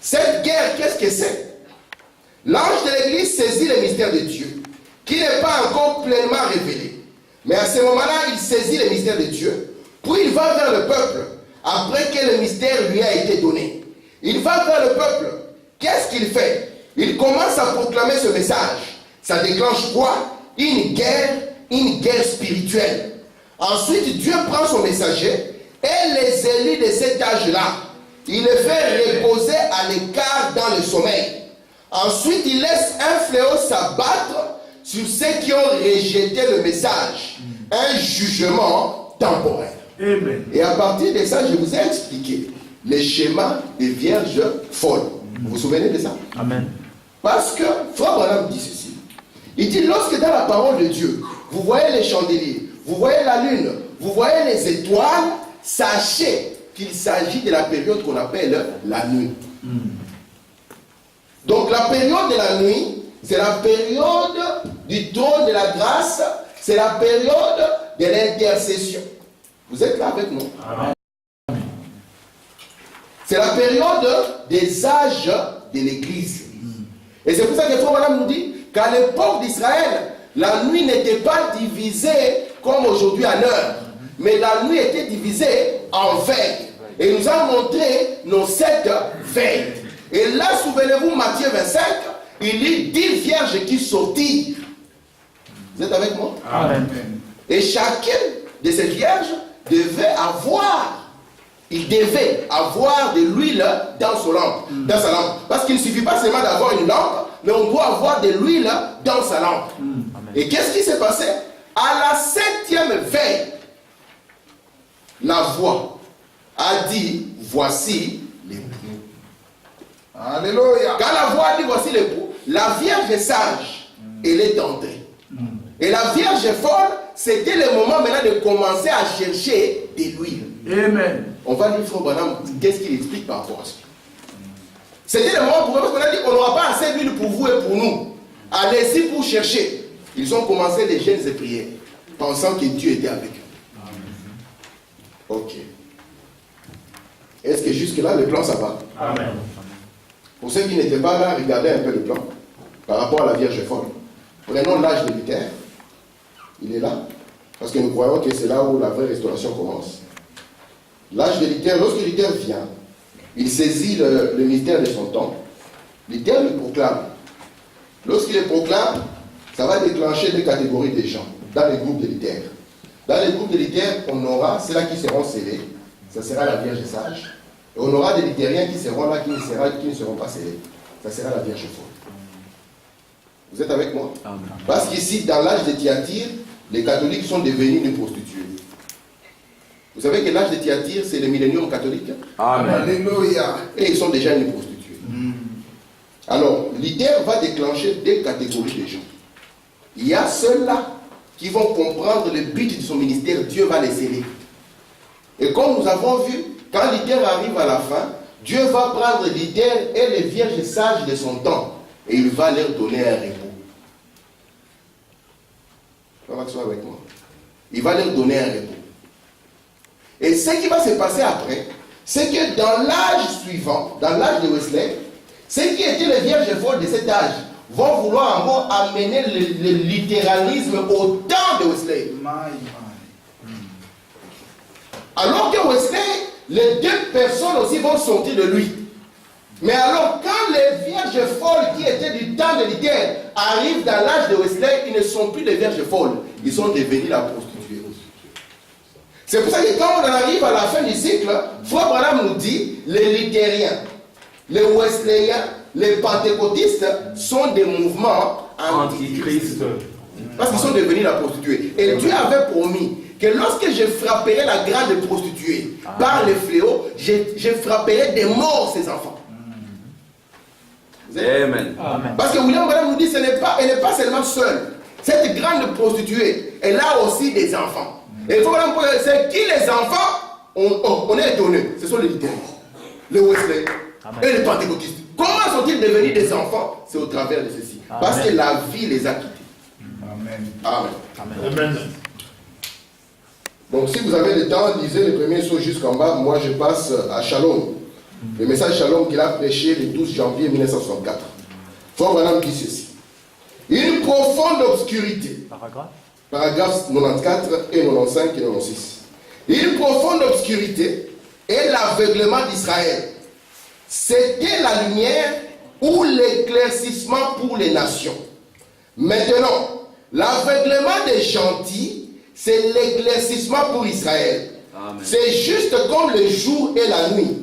Cette guerre, qu'est-ce que c'est? L'ange de l'Église saisit le mystère de Dieu, qui n'est pas encore pleinement révélé. Mais à ce moment-là, il saisit le mystère de Dieu, puis il va vers le peuple, après que le mystère lui a été donné. Il va vers le peuple. Qu'est-ce qu'il fait? Il commence à proclamer ce message. Ça déclenche quoi? Une guerre spirituelle. Ensuite, Dieu prend son messager et les élus de cet âge-là, il les fait reposer à l'écart dans le sommeil. Ensuite, il laisse un fléau s'abattre sur ceux qui ont rejeté le message. Un jugement temporaire. Amen. Et à partir de ça, je vous ai expliqué le schéma des vierges folles. Vous vous souvenez de ça? Amen. Parce que Frère Branham dit ceci. Il dit, lorsque dans la parole de Dieu, vous voyez les chandeliers, vous voyez la lune, vous voyez les étoiles, sachez qu'il s'agit de la période qu'on appelle la nuit. Donc la période de la nuit, c'est la période du trône de la grâce, c'est la période de l'intercession. Vous êtes là avec nous? Amen. C'est la période des âges de l'Église. Et c'est pour ça que Frère Branham nous dit qu'à l'époque d'Israël, la nuit n'était pas divisée comme aujourd'hui en heures, mais la nuit était divisée en veilles. Et il nous a montré nos 7 veilles. Et là, souvenez-vous, Matthieu 25, il dit 10 vierges qui sortirent. Vous êtes avec moi? Amen. Et chacune de ces vierges devait avoir de l'huile dans sa lampe. Parce qu'il ne suffit pas seulement d'avoir une lampe, mais on doit avoir de l'huile dans sa lampe. Et qu'est-ce qui s'est passé? À la 7e veille, la voix a dit, voici l'époux. Alléluia. Quand la voix a dit, voici l'époux, la vierge sage, elle est entrée. Et la vierge folle c'était le moment maintenant de commencer à chercher de l'huile. Amen. On va lui faire Branham, qu'est-ce qu'il explique par rapport à ça. C'était le moment pour eux, parce qu'on a dit qu'on n'aura pas assez d'huile pour vous et pour nous. Allez-y pour chercher. Ils ont commencé des jeûnes et prières, pensant que Dieu était avec eux. Ok. Est-ce que jusque-là, le plan, ça va? Amen. Pour ceux qui n'étaient pas là, regardez un peu le plan par rapport à la Vierge folle. Prenons l'âge de Luther. Il est là. Parce que nous croyons que c'est là où la vraie restauration commence. L'âge de Luther, lorsque Luther vient, il saisit le mystère de son temps. Luther le proclame. Lorsqu'il le proclame, ça va déclencher des catégories de gens dans les groupes de Luther. Dans les groupes de Luther, on aura ceux-là qui seront scellés. Ça sera la Vierge sage. Et on aura des luthériens qui seront là, qui ne seront pas scellés. Ça sera la Vierge folle. Vous êtes avec moi? Amen. Parce qu'ici, dans l'âge de Thyatire, les catholiques sont devenus des prostituées. Vous savez que l'âge de Thyatire, c'est le millénium catholique. Amen. Alléluia. Et ils sont déjà une prostituée. Alors, Luther va déclencher des catégories de gens. Il y a ceux-là qui vont comprendre le but de son ministère. Dieu va les sceller. Et comme nous avons vu, quand Luther arrive à la fin, Dieu va prendre Luther et les vierges sages de son temps et il va leur donner un repos. On va avec moi. Il va leur donner un repos. Et ce qui va se passer après, c'est que dans l'âge suivant, dans l'âge de Wesley, ceux qui étaient les vierges folles de cet âge vont vouloir encore amener le littéralisme au temps de Wesley. Alors que Wesley, les deux personnes aussi vont sortir de lui. Mais alors, quand les vierges folles qui étaient du temps de Luther arrivent dans l'âge de Wesley, ils ne sont plus des vierges folles. Ils sont devenus la prostituée. C'est pour ça que quand on arrive à la fin du cycle, Frère Branham nous dit, les luthériens, les wesleyens, les pentecôtistes sont des mouvements antichrist. Parce qu'ils sont devenus la prostituée. Et Dieu avait promis que lorsque je frapperai la grande prostituée par le fléau, je frapperai des morts ses enfants. Amen. Parce que William Branham nous dit elle n'est pas seulement seule. Cette grande prostituée, elle a aussi des enfants. Et il faut vraiment poser, c'est qui les enfants? On est étonné. Ce sont les luthériens, les Wesley et les pentecôtistes. Comment sont-ils devenus des enfants? C'est au travers de ceci. Parce que la vie les a quittés. Amen. Amen. Donc si vous avez le temps, lisez le premier saut jusqu'en bas. Moi je passe à Shalom. Le message Shalom qu'il a prêché le 12 janvier 1964. Frère Branham dit ceci. Une profonde obscurité. Paragraphes 94 et 95 et 96. Une profonde obscurité est l'aveuglement d'Israël. C'était la lumière ou l'éclaircissement pour les nations. Maintenant, l'aveuglement des gentils, c'est l'éclaircissement pour Israël. C'est juste comme le jour et la nuit.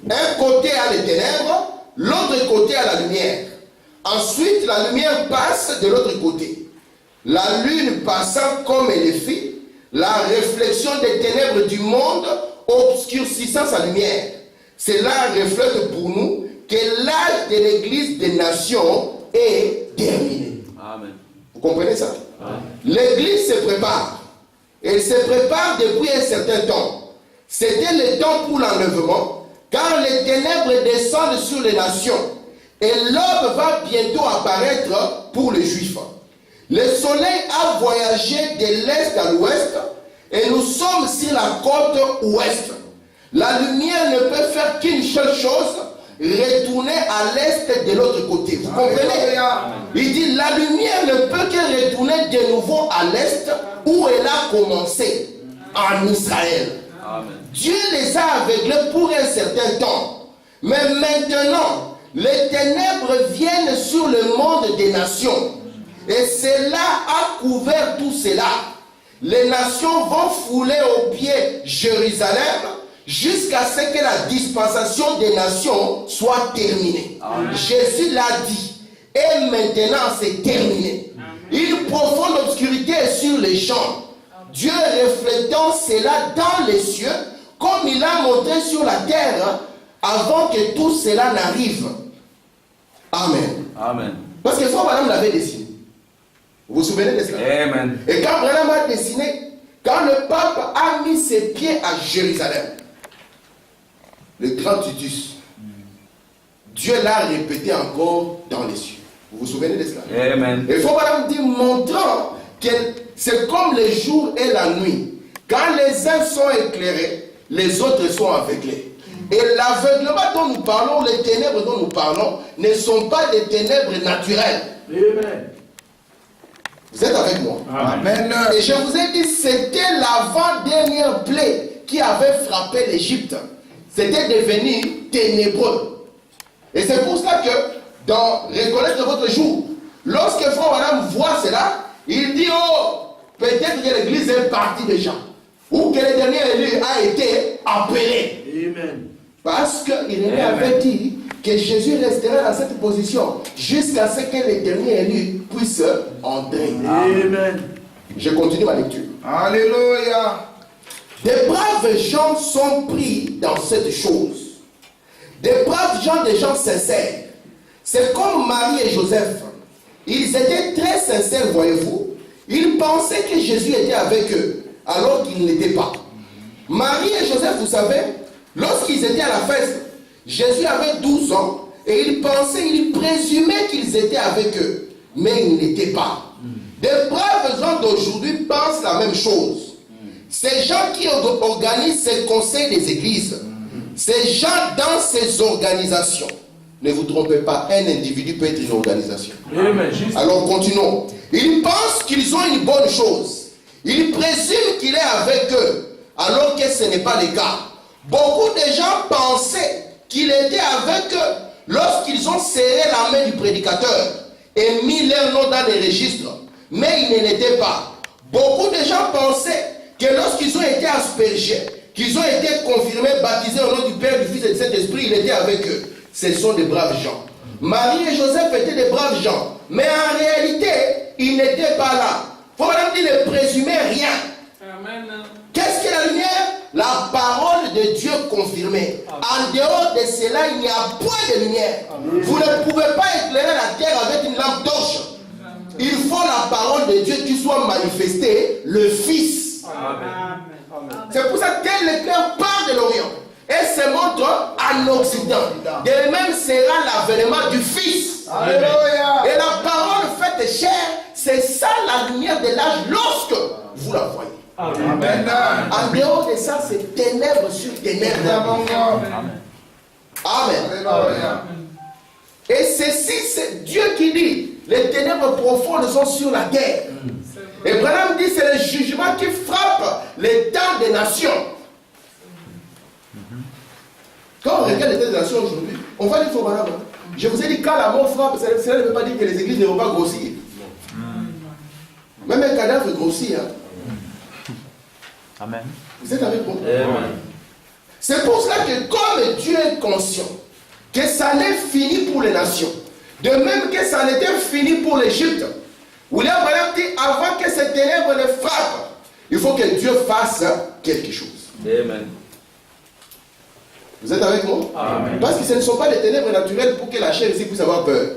Un côté a les ténèbres, l'autre côté a la lumière. Ensuite, la lumière passe de l'autre côté. La lune passant comme elle est fit, la réflexion des ténèbres du monde obscurcissant sa lumière. Cela reflète pour nous que l'âge de l'église des nations est terminé. Amen. Vous comprenez ça? L'église se prépare. Elle se prépare depuis un certain temps. C'était le temps pour l'enlèvement, car les ténèbres descendent sur les nations. Et l'aube va bientôt apparaître pour les Juifs. Le soleil a voyagé de l'est à l'ouest et nous sommes sur la côte ouest. La lumière ne peut faire qu'une seule chose, retourner à l'est de l'autre côté. Vous comprenez? Il dit la lumière ne peut que retourner de nouveau à l'est où elle a commencé, en Israël. Amen. Dieu les a aveuglés pour un certain temps. Mais maintenant, les ténèbres viennent sur le monde des nations. Et cela a couvert tout cela. Les nations vont fouler aux pieds Jérusalem jusqu'à ce que la dispensation des nations soit terminée. Amen. Jésus l'a dit. Et maintenant c'est terminé. Une profonde obscurité est sur les champs. Dieu reflétant cela dans les cieux, comme il a montré sur la terre, avant que tout cela n'arrive. Amen. Amen. Parce que Frère Branham l'avait dessiné. Vous vous souvenez de cela? Amen. Et quand Branham a dessiné, quand le pape a mis ses pieds à Jérusalem, le grand Titus, Dieu l'a répété encore dans les cieux. Vous vous souvenez de cela? Amen. Il faut Branham dire, montrant que c'est comme le jour et la nuit. Quand les uns sont éclairés, les autres sont aveuglés. Et l'aveuglement dont nous parlons, les ténèbres dont nous parlons, ne sont pas des ténèbres naturelles. Amen. Vous êtes avec moi? Amen. Et je vous ai dit, c'était l'avant-dernière plaie qui avait frappé l'Égypte. C'était devenu ténébreux. Et c'est pour ça que, dans Reconnaître votre jour, lorsque Frère Branham voit cela, il dit, oh, peut-être que l'Église est partie déjà. Ou que le dernier élu a été appelé. Amen. Parce qu'il avait dit que Jésus resterait dans cette position jusqu'à ce que le dernier élu puisse entrer. Amen. Je continue ma lecture. Alléluia. Des braves gens sont pris dans cette chose. Des braves gens, des gens sincères. C'est comme Marie et Joseph. Ils étaient très sincères, voyez-vous. Ils pensaient que Jésus était avec eux, alors qu'il n'était pas. Marie et Joseph, vous savez, lorsqu'ils étaient à la fête, Jésus avait 12 ans et ils pensaient, ils présumaient qu'ils étaient avec eux, mais ils n'étaient pas. Des braves gens d'aujourd'hui pensent la même chose. Ces gens qui organisent ces conseils des églises, ces gens dans ces organisations, ne vous trompez pas, un individu peut être une organisation. Amen. Alors continuons. Ils pensent qu'ils ont une bonne chose. Ils présument qu'il est avec eux, alors que ce n'est pas le cas. Beaucoup de gens pensaient qu'il était avec eux lorsqu'ils ont serré la main du prédicateur et mis leur nom dans les registres. Mais il ne l'était pas. Beaucoup de gens pensaient que lorsqu'ils ont été aspergés, qu'ils ont été confirmés, baptisés au nom du Père, du Fils et du Saint-Esprit, il était avec eux. Ce sont des braves gens. Marie et Joseph étaient des braves gens. Mais en réalité, ils n'étaient pas là. Il faut même dire ne présumer rien. Amen. Qu'est-ce que la lumière? La parole de Dieu confirmée. En dehors de cela, il n'y a point de lumière. Vous ne pouvez pas éclairer la terre avec une lampe torche. Il faut la parole de Dieu qui soit manifestée, le Fils. Amen. C'est pour ça que l'éclair part de l'Orient et se montre en Occident. De même sera l'avènement du Fils. Alléluia. Et la parole faite chair, c'est ça la lumière de l'âge lorsque vous la voyez. Amen. En dehors de ça, c'est ténèbres sur ténèbres. Amen. Alléluia. Et ceci, c'est Dieu qui dit, les ténèbres profondes sont sur la terre. Et Branham dit, c'est le jugement qui frappe les temps des nations. Quand on regarde les temps des nations aujourd'hui, on va dire, Branham, je vous ai dit, quand la mort frappe, cela ne veut pas dire que les églises ne vont pas grossir. Même un cadavre grossit. Hein. Amen. Vous êtes avec moi? Amen. C'est pour cela que comme Dieu est conscient que ça allait finir pour les nations, de même que ça en était fini pour l'Égypte, William Branham dit, avant que ces ténèbres ne frappent, il faut que Dieu fasse quelque chose. Amen. Vous êtes avec moi? Amen. Parce que ce ne sont pas des ténèbres naturelles pour que la chair ici puisse avoir peur.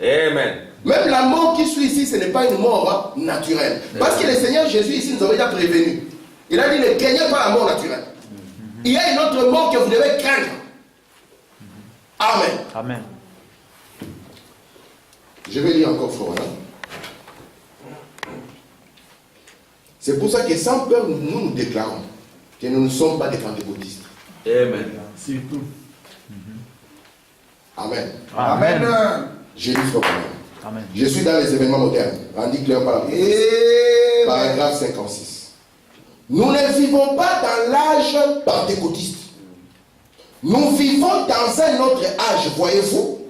Amen. Même la mort qui suit ici, ce n'est pas une mort naturelle. Parce que le Seigneur Jésus ici nous avait déjà prévenu. Il a dit, ne craignez pas la mort naturelle. Il y a une autre mort que vous devez craindre. Amen. Amen. Je vais lire encore, frère. C'est pour ça que sans peur, nous déclarons que nous ne sommes pas des pentecôtistes. Amen. C'est tout. Amen. Amen. J'ai lu frère. Amen. Je suis dans les événements modernes. Rendu clair par la parole. Amen. Paragraphe 56. Nous ne vivons pas dans l'âge pentecôtiste. Nous vivons dans un autre âge, voyez-vous.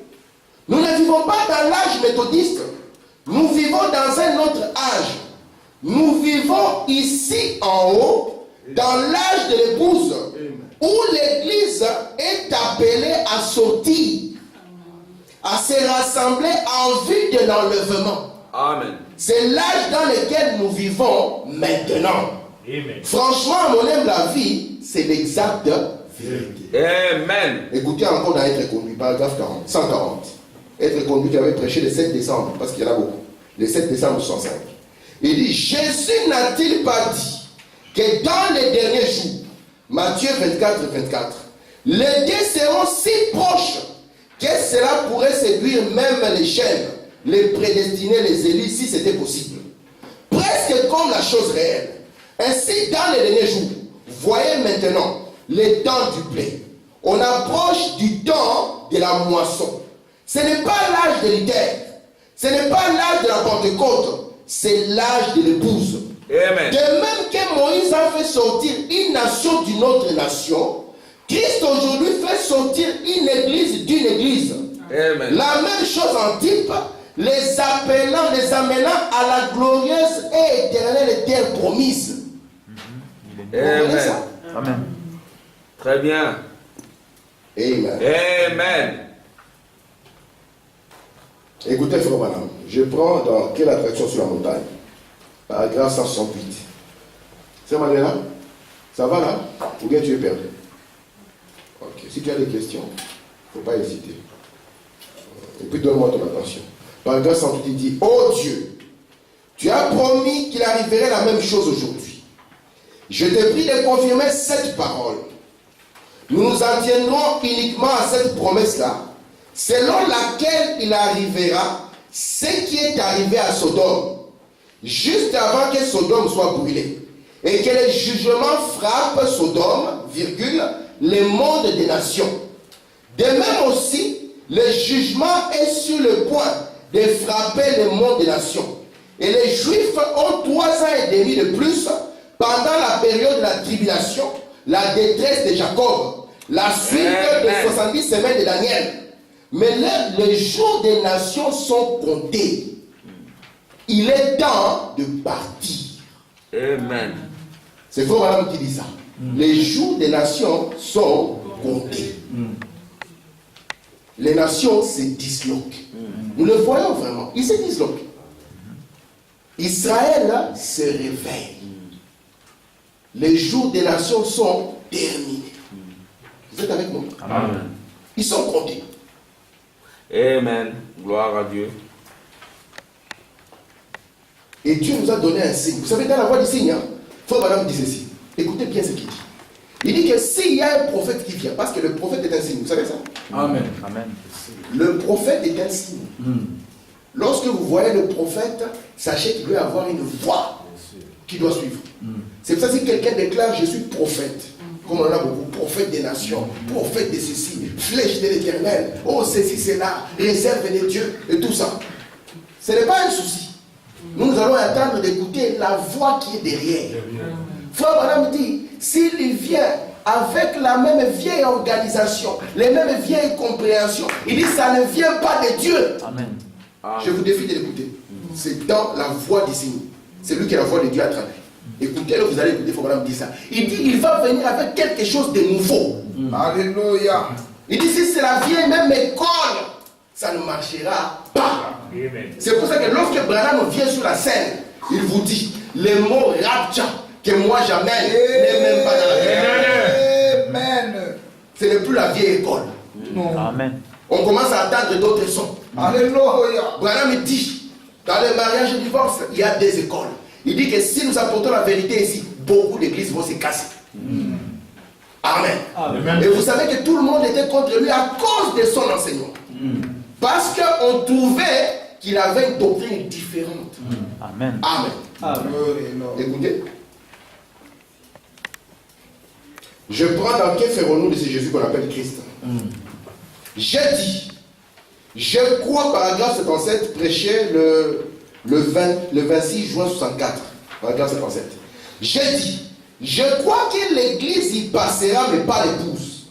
Nous ne vivons pas dans l'âge méthodiste. Nous vivons dans un autre âge. Nous vivons ici en haut, dans l'âge de l'épouse, où l'Église est appelée à sortir, à se rassembler en vue de l'enlèvement. Amen. C'est l'âge dans lequel nous vivons maintenant. Amen. Franchement, mon aime la vie, c'est l'exacte vérité. Amen. Écoutez encore dans Être conduit, paragraphe 40, 140. Être conduit qui avait prêché le 7 décembre, parce qu'il y en a beaucoup. le 7 décembre 65. Il dit, Jésus n'a-t-il pas dit que dans les derniers jours, Matthieu 24, 24, les deux seront si proches que cela pourrait séduire même les chaînes, les prédestinés, les élus, si c'était possible. Presque comme la chose réelle. Ainsi, dans les derniers jours, voyez maintenant les temps du blé. On approche du temps de la moisson. Ce n'est pas l'âge de l'hiver. Ce n'est pas l'âge de la Pentecôte. C'est l'âge de l'épouse. Amen. De même que Moïse a fait sortir une nation d'une autre nation, Christ aujourd'hui fait sortir une église d'une église. Amen. La même chose en type, les appelant, les amenant à la glorieuse et éternelle terre promise. Vous comprenez ça? Amen. Très bien. Amen. Amen. Écoutez, frère Branham, je prends dans quelle attraction sur la montagne? Paragraphe 168. C'est mal là? Ça va là? Ou bien tu es perdu? Ok. Si tu as des questions, il ne faut pas hésiter. Et puis donne-moi ton attention. Paragraphe 168, il dit, oh Dieu, tu as promis qu'il arriverait la même chose aujourd'hui. Je te prie de confirmer cette parole. Nous nous en tiendrons uniquement à cette promesse-là, selon laquelle il arrivera ce qui est arrivé à Sodome, juste avant que Sodome soit brûlée, et que le jugement frappe Sodome, virgule, le monde des nations. De même aussi, le jugement est sur le point de frapper le monde des nations. Et les Juifs ont 3 ans et demi de plus pendant la période de la tribulation, la détresse de Jacob, la suite de 70 semaines de Daniel. Mais là, les jours des nations sont comptés. Il est temps de partir. Amen. C'est Frère Branham qui dit ça. Les jours des nations sont comptés. Les nations se disloquent. Nous le voyons vraiment. Ils se disloquent. Israël se réveille. Les jours des nations sont terminés. Vous êtes avec moi? Amen. Ils sont comptés. Amen. Gloire à Dieu. Et Dieu nous a donné un signe. Vous savez, dans la voie du signe, Frère Branham dit ceci. Écoutez bien ce qu'il dit. Il dit que s'il y a un prophète qui vient, parce que le prophète est un signe, vous savez ça? Amen. Amen. Le prophète est un signe. Lorsque vous voyez le prophète, sachez qu'il doit avoir une voix qui doit suivre. C'est pour ça que si quelqu'un déclare je suis prophète, comme on en a beaucoup, prophète des nations, prophète de ceci, flèche de l'éternel, oh ceci, cela, réserve de Dieu et tout ça. Ce n'est pas un souci. Nous allons attendre d'écouter la voix qui est derrière. Frère Branham dit, s'il vient avec la même vieille organisation, les mêmes vieilles compréhensions, il dit ça ne vient pas de Dieu. Amen. Je vous défie de l'écouter. C'est dans la voix du Seigneur. C'est lui qui est la voix de Dieu à travers. Écoutez-le, vous allez écouter, Frère Branham dit ça. Il dit, il va venir avec quelque chose de nouveau. Alléluia. Il dit, si c'est la vieille même école, ça ne marchera pas. C'est pour ça que lorsque Branham vient sur la scène, il vous dit, le mot rapture que moi j'amène n'est même pas dans la vieille. Amen. Ce n'est plus la vieille école. Non. Amen. On commence à entendre d'autres sons. Alléluia. Branham dit, dans le mariage et le divorce, il y a des écoles. Il dit que si nous apportons la vérité ici, beaucoup d'églises vont se casser. Amen. Amen. Et vous savez que tout le monde était contre lui à cause de son enseignement. Parce qu'on trouvait qu'il avait une doctrine différente. Amen. Amen. Écoutez. Je prends dans quel ferons-nous de ce Jésus qu'on appelle Christ. J'ai dit, je crois, paragraphe 77, prêché le 26 juin 64. Paragraphe 77. J'ai dit, je crois que l'église y passera, mais pas l'épouse.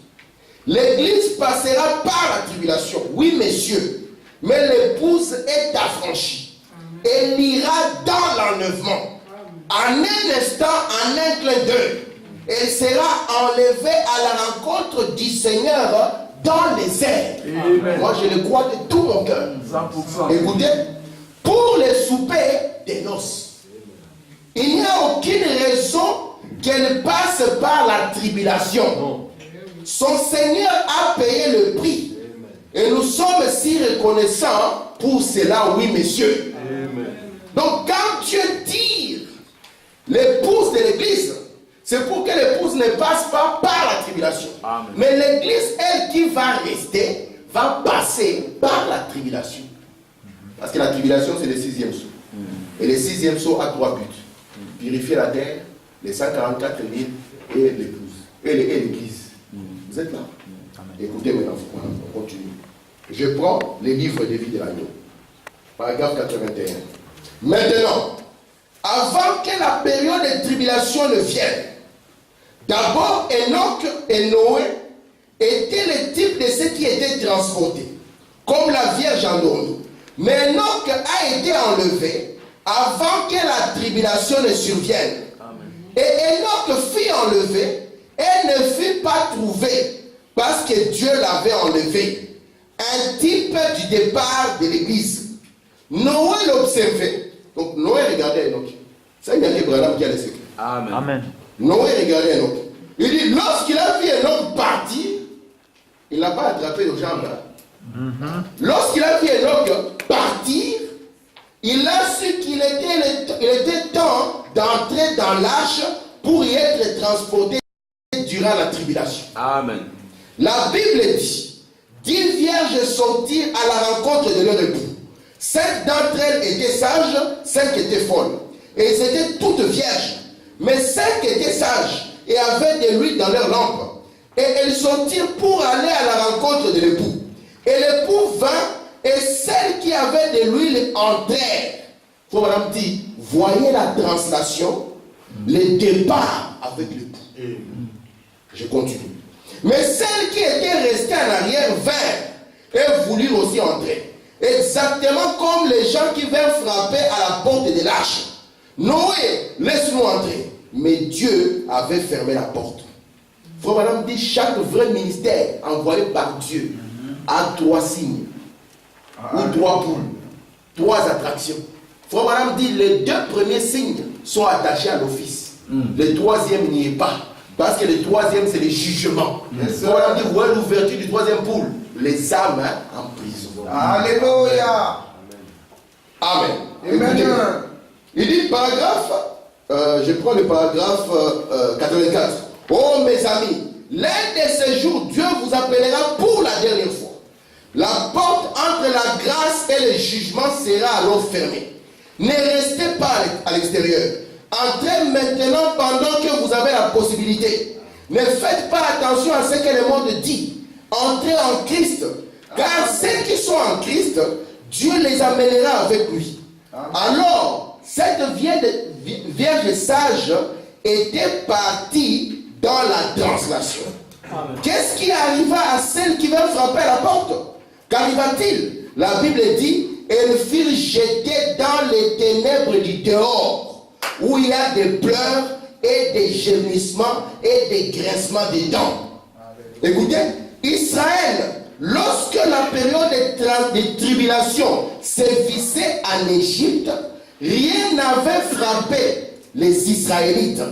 L'église passera par la tribulation, oui, messieurs, mais l'épouse est affranchie. Elle ira dans l'enlèvement. En un instant, en un clin d'œil, elle sera enlevée à la rencontre du Seigneur dans les airs. Amen. Moi, je le crois de tout mon cœur. 100%. Écoutez, pour les soupers des noces, il n'y a aucune raison qu'elle passe par la tribulation. Son Seigneur a payé le prix. Et nous sommes si reconnaissants pour cela, oui, messieurs. Donc quand Dieu tire l'épouse de l'église, c'est pour que l'épouse ne passe pas par la tribulation. Amen. Mais l'église, elle qui va rester, va passer par la tribulation. Parce que la tribulation, c'est le 6e saut. Et le 6e saut a 3 buts. Purifier la terre, les 144 000 et l'épouse. Et l'église. Vous êtes là? Écoutez maintenant, on continue. Je prends les livres des vies de l'agneau. Paragraphe 81. Maintenant, avant que la période de tribulation ne vienne, d'abord Enoch et Noé étaient le type de ceux qui étaient transportés, comme la Vierge endormie. Mais Enoch a été enlevé avant que la tribulation ne survienne. Amen. Et Enoch fut enlevé et ne fut pas trouvé parce que Dieu l'avait enlevé. Un type du départ de l'église. Noé l'observait. Donc Noé regardait Enoch. C'est Yannick Branham qui a le secret. Amen. Amen. Noé regardait Enoch. Il dit, lorsqu'il a vu Enoch partir, il n'a pas attrapé les jambes. Lorsqu'il a vu Enoch partir, il a su qu'il était temps d'entrer dans l'arche pour y être transporté durant la tribulation. Amen. La Bible dit, 10 vierges sortirent à la rencontre de leur époux. 5 d'entre elles étaient sages, 5 étaient folles. Et elles étaient toutes vierges. Mais 5 étaient sages et avaient de l'huile dans leurs lampes. Et elles sortirent pour aller à la rencontre de l'époux. Et l'époux vint, et celles qui avaient de l'huile entrèrent. Faut madame dit, voyez la translation, le départ avec l'époux. Je continue. Mais celles qui étaient restées en arrière vinrent et voulurent aussi entrer. Exactement comme les gens qui vinrent frapper à la porte de l'arche. Noé, laisse-nous entrer. Mais Dieu avait fermé la porte. Frère madame dit, chaque vrai ministère envoyé par Dieu a 3 signes. Ou 3 poules. 3 attractions. Frère madame dit, les 2 premiers signes sont attachés à l'office. Le 3e n'y est pas. Parce que le 3e, c'est le jugement. Frère madame dit, voilà l'ouverture du 3e poule. Les âmes en prison. Alléluia. Amen. Amen. Il dit, paragraphe, je prends le paragraphe 84. Oh mes amis, l'un de ces jours, Dieu vous appellera pour la dernière fois. La porte entre la grâce et le jugement sera alors fermée. Ne restez pas à l'extérieur. Entrez maintenant pendant que vous avez la possibilité. Ne faites pas attention à ce que le monde dit. Entrez en Christ. Car ceux qui sont en Christ, Dieu les amènera avec lui. Alors, cette vierge sage était partie dans la translation. Qu'est-ce qui arriva à celle qui vint frapper à la porte? Qu'arriva-t-il? La Bible dit, elles furent jetées dans les ténèbres du dehors, où il y a des pleurs et des gémissements et des grincements des dents. Écoutez, Israël, lorsque la période de tribulation sévissait en Égypte, rien n'avait frappé les Israélites,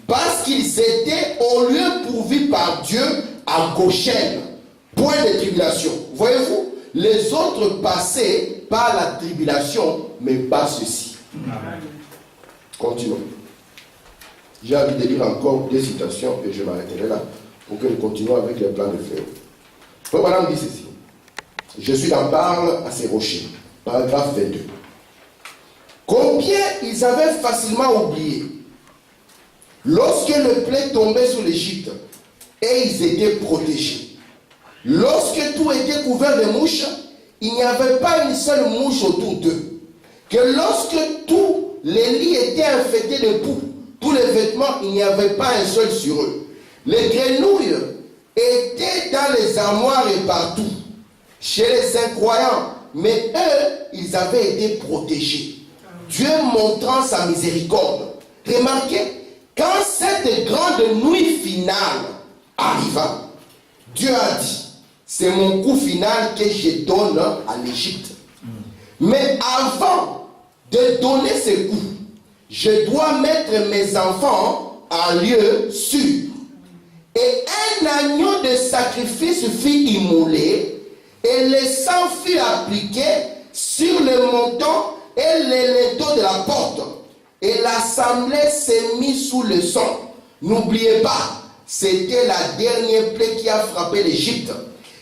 parce qu'ils étaient au lieu pourvu par Dieu à Goshen, point de tribulation. Voyez-vous, les autres passaient par la tribulation, mais pas ceci. Continuons. J'ai envie de lire encore 2 citations et je m'arrêterai là pour que nous continuions avec les plans de fléau. Frère Madame dit ceci. Je suis dans Parle à ces rochers, paragraphe 22. Combien ils avaient facilement oublié lorsque le plaie tombait sur l'Égypte et ils étaient protégés. Lorsque tout était couvert de mouches, il n'y avait pas une seule mouche autour d'eux. Que lorsque tous les lits étaient infectés de poux, tous les vêtements, il n'y avait pas un seul sur eux. Les grenouilles étaient dans les armoires et partout, chez les incroyants, mais eux, ils avaient été protégés. Dieu montrant sa miséricorde. Remarquez, quand cette grande nuit finale arriva, Dieu a dit, c'est mon coup final que je donne à l'Égypte. Mais avant de donner ce coup, je dois mettre mes enfants en lieu sûr. Et un agneau de sacrifice fut immolé, et le sang fut appliqué sur le montant et les linteaux de la porte. Et l'assemblée s'est mise sous le sang. N'oubliez pas, c'était la dernière plaie qui a frappé l'Égypte.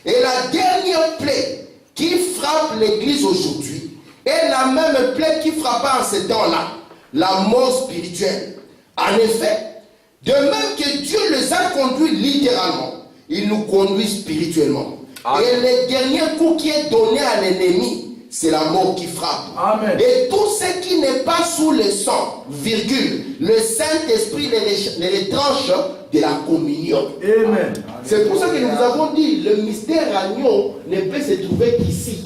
Et la dernière plaie qui frappe l'Église aujourd'hui est la même plaie qui frappa en ces temps-là, la mort spirituelle. En effet, de même que Dieu les a conduits littéralement, il nous conduit spirituellement. Amen. Et le dernier coup qui est donné à l'ennemi, c'est la mort qui frappe. Amen. Et tout ce qui n'est pas sous le sang, virgule, le Saint-Esprit les retranche de la communion. Amen. C'est pour ça que nous avons dit, le mystère agneau ne peut se trouver qu'ici.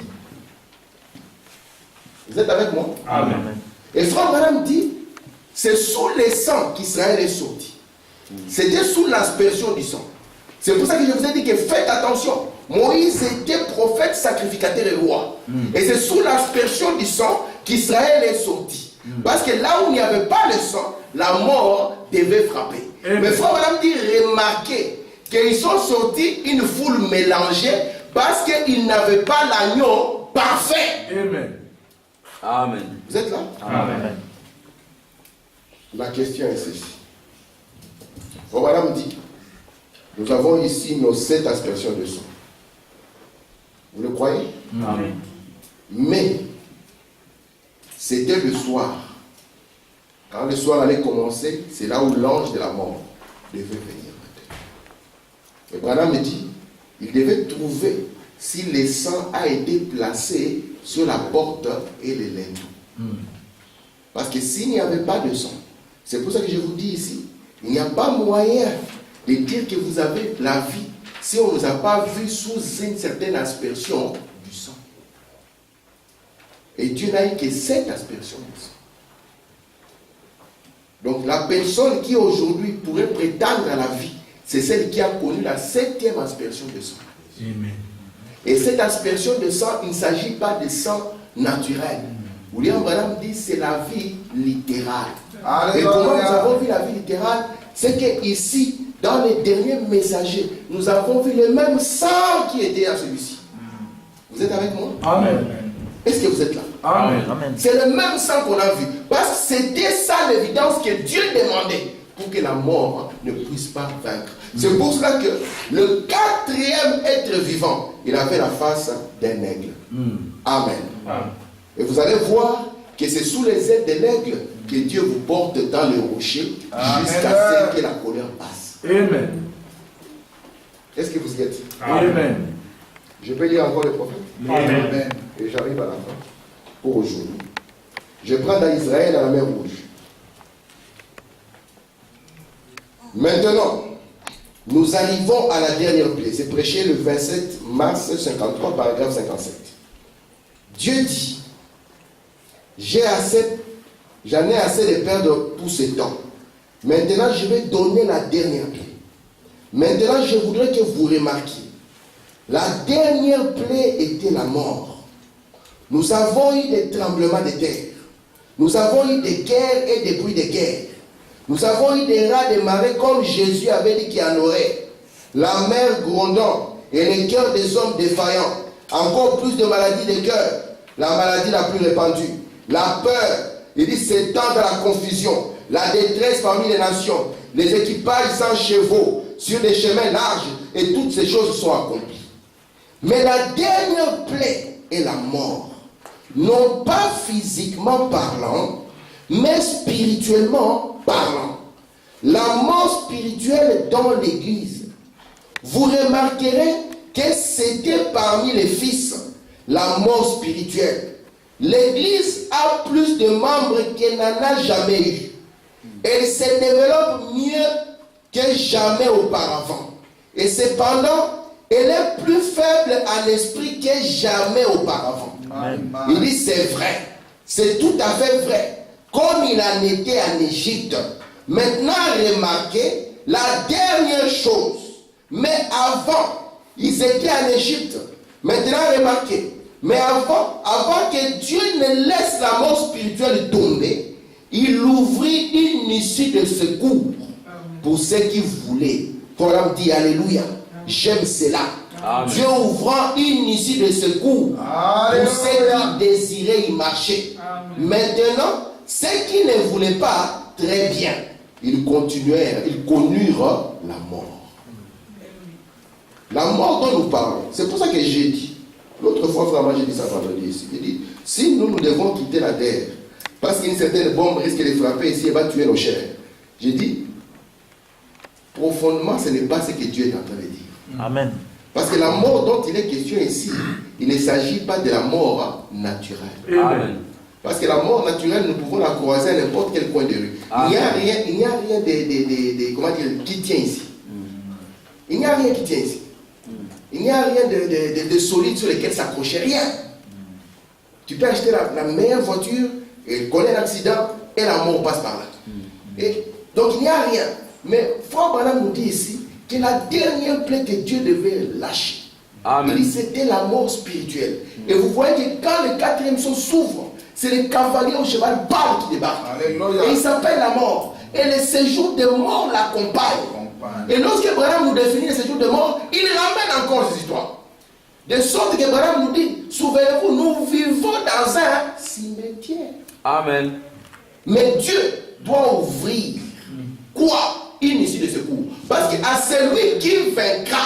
Vous êtes avec moi? Amen. Et frère Branham dit, c'est sous le sang qu'Israël est sorti. C'était sous l'aspersion du sang. C'est pour ça que je vous ai dit que faites attention. Moïse était prophète, sacrificateur et roi. Et c'est sous l'aspersion du sang qu'Israël est sorti. Parce que là où il n'y avait pas le sang, la mort devait frapper. Mais frère Branham dit, remarquez qu'ils sont sortis une foule mélangée parce qu'ils n'avaient pas l'agneau parfait. Amen. Amen. Vous êtes là? Amen. La question est ceci. Frère Branham dit, nous avons ici nos 7 aspersions de sang. Vous le croyez? Amen. Mais, c'était le soir. Quand le soir allait commencer, c'est là où l'ange de la mort devait venir. Et Branham me dit, il devait trouver si le sang a été placé sur la porte et les linteaux. Parce que s'il n'y avait pas de sang, c'est pour ça que je vous dis ici, il n'y a pas moyen de dire que vous avez la vie si on ne vous a pas vu sous une certaine aspersion du sang. Et Dieu n'a eu que 7 aspersions du sang. Donc la personne qui aujourd'hui pourrait prétendre à la vie, c'est celle qui a connu la 7e aspersion de sang. Amen. Et cette aspersion de sang, il ne s'agit pas de sang naturel. William Branham dit c'est la vie littérale. Et comment nous avons vu la vie littérale? C'est qu'ici, dans les derniers messagers, nous avons vu le même sang qui était à celui-ci. Vous êtes avec moi? Amen. Est-ce que vous êtes là? Amen. C'est le même sang qu'on a vu. Parce que c'était ça l'évidence que Dieu demandait pour que la mort ne puisse pas vaincre. C'est pour cela que le 4e être vivant, il avait la face d'un aigle. Amen. Et vous allez voir que c'est sous les ailes de l'aigle que Dieu vous porte dans le rocher jusqu'à ce que la colère passe. Amen. Est-ce que vous y êtes? Amen. Je peux lire encore le prophète? Amen. Et j'arrive à la fin. Pour aujourd'hui. Je prends dans Israël à la mer Rouge. Maintenant, nous arrivons à la dernière plaie. C'est prêché le 27 mars 53, paragraphe 57. Dieu dit, j'en ai assez de perdre tout ce temps. Maintenant, je vais donner la dernière plaie. Maintenant, je voudrais que vous remarquiez. La dernière plaie était la mort. Nous avons eu des tremblements de terre. Nous avons eu des guerres et des bruits de guerre. Nous avons eu des rats de marée comme Jésus avait dit qu'il y en aurait. La mer grondant et les cœurs des hommes défaillants. Encore plus de maladies de cœur. La maladie la plus répandue. La peur. Il dit c'est temps de la confusion. La détresse parmi les nations. Les équipages sans chevaux. Sur des chemins larges. Et toutes ces choses sont accomplies. Mais la dernière plaie est la mort. Non pas physiquement parlant, mais spirituellement parlant. La mort spirituelle dans l'Église. Vous remarquerez que c'était parmi les fils la mort spirituelle. L'Église a plus de membres qu'elle n'en a jamais eu. Elle se développe mieux que jamais auparavant. Et cependant, elle est plus faible en esprit que jamais auparavant. Amen. Il dit c'est vrai, c'est tout à fait vrai, comme il en était en Égypte. Maintenant remarquez la dernière chose, mais avant, ils étaient en Égypte. Maintenant remarquez, mais avant que Dieu ne laisse la mort spirituelle tomber, il ouvrit une issue de secours pour ceux qui voulaient. Qu'on dit alléluia, j'aime cela. Amen. Dieu ouvrant une issue de secours pour ceux qui désiraient y marcher. Maintenant, ceux qui ne voulaient pas, très bien, ils continuèrent, ils connurent la mort. La mort dont nous parlons, c'est pour ça que j'ai dit, l'autre fois, vraiment, j'ai dit ça vendredi ici. J'ai dit, si nous devons quitter la terre, parce qu'une certaine bombe risque de frapper ici et va tuer nos chairs, j'ai dit, profondément, ce n'est pas ce que Dieu est en train de dire. Amen. Parce que la mort dont il est question ici, il ne s'agit pas de la mort naturelle. Amen. Parce que la mort naturelle, nous pouvons la croiser à n'importe quel coin de rue. Il n'y a rien comment dire, qui tient ici. Il n'y a rien qui tient ici. Il n'y a rien de solide sur lequel s'accrocher. Rien. Tu peux acheter la meilleure voiture, et connaître un accident, et la mort passe par là. Et, donc il n'y a rien. Mais Frère Branham nous dit ici que la dernière plaie que Dieu devait lâcher, c'était la mort spirituelle. Et vous voyez que quand le quatrième son s'ouvre, c'est le cavalier au cheval blanc qui débarque. Alléluia. Et il s'appelle la mort. Et le séjour de mort l'accompagne. Et lorsque Branham nous définit le séjour de mort, il ramène encore ces histoires. De sorte que Branham nous dit, souvenez-vous, nous vivons dans un cimetière. Amen. Mais Dieu doit ouvrir quoi? Une issue de secours. Parce qu'à celui qui vaincra,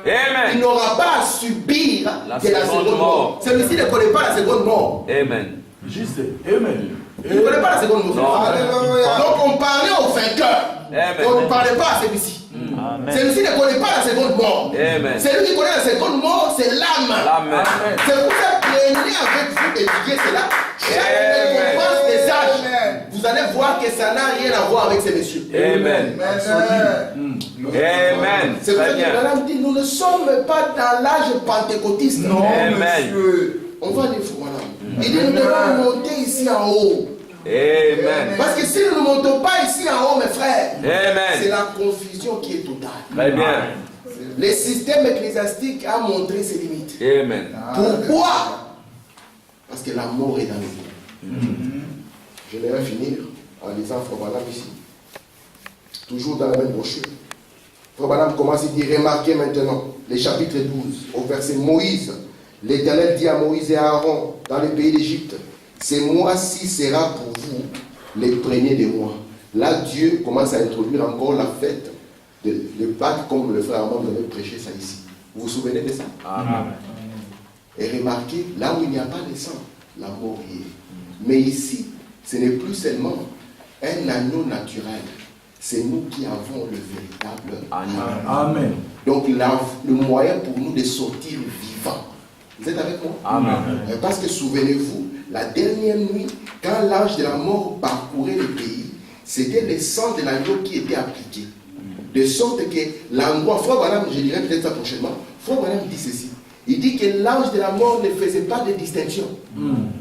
Amen. il n'aura pas à subir La de la seconde seconde mort. mort. Celui-ci ne connaît pas la seconde mort. Amen. Juste. Amen. Il ne connaît pas la seconde mort. Non. Alléluia. Donc on parlait au vainqueur. Amen. On ne parlait pas à celui-ci. Amen. Celui-ci ne connaît pas la seconde mort. Amen. Celui qui connaît la seconde mort, c'est l'âme. Amen. C'est pour ça que prenez avec vous d'étudier cela. Chaque récompense des âges, vous allez voir que ça n'a rien à voir avec ces messieurs. Amen. Amen. C'est pour ça Très que bien. Branham dit, nous ne sommes pas dans l'âge pentecôtiste. Non, Amen. On va les voir là. Il dit, nous devons monter ici en haut. Amen. Parce que si nous ne montons pas ici en haut, mes frères, c'est Amen. la confusion qui est totale. Très bien. Le système ecclésiastique a montré ses limites. Amen. Pourquoi? Parce que la mort est dans le monde. Je vais finir en lisant Frère Branham ici. Toujours dans la même brochure. Frère Branham commence, il dit, remarquez maintenant, les chapitres 12, au verset Moïse. L'Éternel dit à Moïse et à Aaron, dans le pays d'Égypte, ce mois-ci sera pour vous les premiers des mois. Là, Dieu commence à introduire encore la fête de Pâques, comme le frère Armand avait prêché ça ici. Vous vous souvenez de ça? Amen. Et remarquez, là où il n'y a pas de sang, la mort y est. Mais ici, ce n'est plus seulement un agneau naturel. C'est nous qui avons le véritable agneau. Amen. Donc, le moyen pour nous de sortir vivants. Vous êtes avec moi? Amen. Parce que souvenez-vous, la dernière nuit, quand l'ange de la mort parcourait le pays, c'était le sang de l'agneau qui était appliqué. De sorte que l'endroit, Frère Branham, je dirais peut-être ça prochainement, Frère Branham dit ceci. Il dit que l'ange de la mort ne faisait pas de distinction.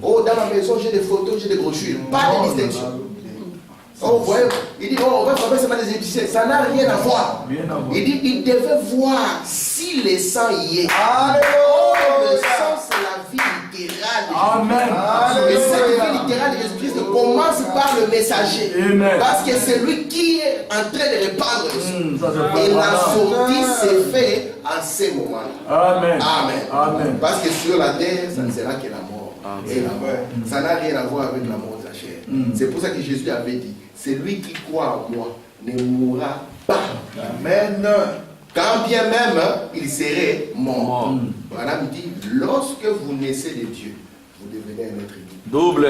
Oh, dans la maison, j'ai des photos, j'ai des brochures. Pas de distinction. Oh, vous voyez, il dit, oh, on va frapper seulement des Égyptiens. Ça n'a rien à voir. Il dit, il devait voir si le sang y est. Oh, le sang, c'est la vie littérale. Amen. Et cette vie littérale de Jésus-Christ commence par le messager. Amen. Parce que c'est lui qui est en train de répandre le sang. Ça, c'est Et pas la mal. sortie s'est faite en ces moments-là. Amen. Amen. Amen. Parce que sur la terre, ça ne sera que la mort. Amen. Et la mort. Ça n'a rien à voir avec la mort de la chair. C'est pour ça que Jésus avait dit, celui qui croit en moi ne mourra pas. Amen. Quand bien même il serait mort. Mort. Branham dit, lorsque vous naissez de Dieu, vous devenez un être humain. Double.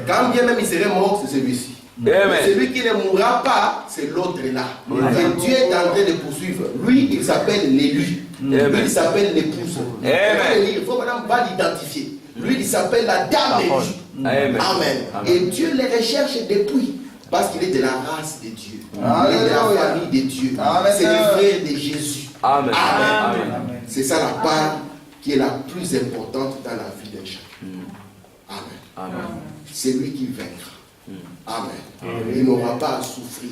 Quand bien même il serait mort, c'est celui-ci. Amen. Celui qui ne mourra pas, c'est l'autre là. Amen. Et Dieu est en train de poursuivre. Lui, il s'appelle l'élu. Lui, Amen. il s'appelle l'épouse. Amen. Il faut maintenant pas l'identifier. Lui, il s'appelle la dame élue. Amen. Amen. Amen. Et Dieu les recherche depuis. Parce qu'il est de la race de Dieu. Il est de la Alléluia. famille de Dieu. Amen. C'est le frère de Jésus. Amen. Amen. Amen. C'est ça la part qui est la plus importante dans la vie d'un chacun. Amen. Amen. C'est lui qui vaincra. Amen. Il n'aura pas à souffrir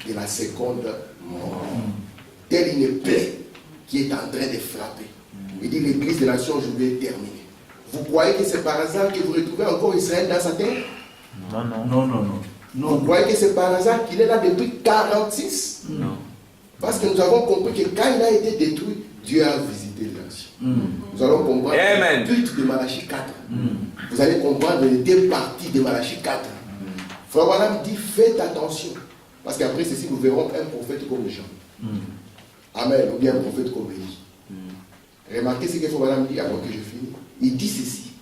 de la seconde mort. Telle une plaie qui est en train de frapper. Il dit l'église des nations aujourd'hui est terminée. Vous croyez que c'est par hasard que vous retrouvez encore Israël dans sa terre? Non, non, non, non. Vous croyez que c'est par hasard qu'il est là depuis 46? Non. Parce que nous avons compris que quand il a été détruit, Dieu a visité Nous allons comprendre Amen. le but de Malachie 4. Vous allez comprendre les deux parties de Malachie 4. Frère Branham dit faites attention. Parce qu'après ceci, nous verrons un prophète comme Jean. Amen. Ou bien un prophète comme Élie. Remarquez ce que Frère Branham dit avant que je finisse. Il dit ceci.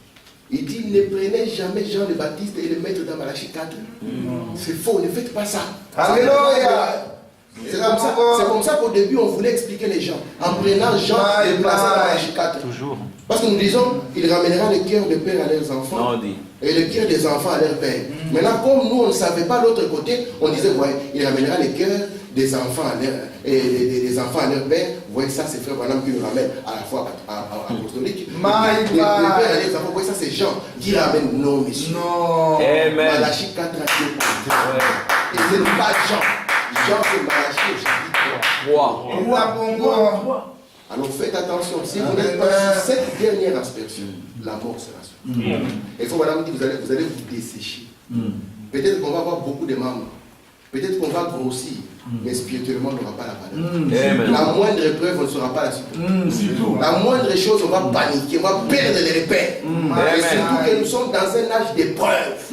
Il dit ne prenez jamais Jean le Baptiste et le mettre dans Malachie 4. C'est faux, ne faites pas ça. Alléluia. C'est comme ça qu'au début on voulait expliquer les gens. En prenant Jean et le plaçant dans Malachie 4. Toujours. Parce que nous disons, il ramènera le cœur des pères à leurs enfants. Non, dit. Et le cœur des enfants à leur père. Maintenant, comme nous, on ne savait pas l'autre côté, on disait, ouais, il ramènera le cœur des enfants à leur, des enfants à leur père. Vous voyez, ça, c'est Frère Branham qui nous ramène à la foi apostolique. Les pères à leurs enfants, vous voyez, ça, c'est Jean qui ramène nos messieurs. Non. Amen. Malachie 4 à 2. Et ce n'est pas Jean. Jean, c'est Malachie au chapitre 3. Alors faites attention, si vous n'êtes pas sur cette dernière aspersion, la mort sera sur vous. Et il faut Madame dit, vous allez vous dessécher. Peut-être qu'on va avoir beaucoup de membres. Peut-être qu'on va grossir, mais spirituellement, on n'aura pas la valeur. La moindre épreuve, on ne saura pas la supporter. La moindre chose, on va paniquer, on va perdre les repères. Et surtout que nous sommes dans un âge d'épreuve.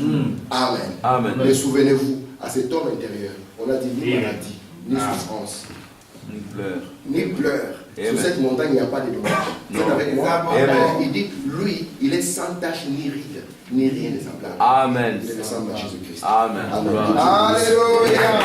Amen. Amen. Mais souvenez-vous, à cet homme intérieur, on a dit ni maladie, ni souffrance, Ni pleurs. ni pleurs. Amen. Sur cette montagne, il n'y a pas de dommage. Vous êtes avec moi? Amen. Il dit, lui, il est sans tache ni ride, ni rien de semblable. Amen. Il est semblable à Jésus-Christ. Amen. Amen. Alléluia.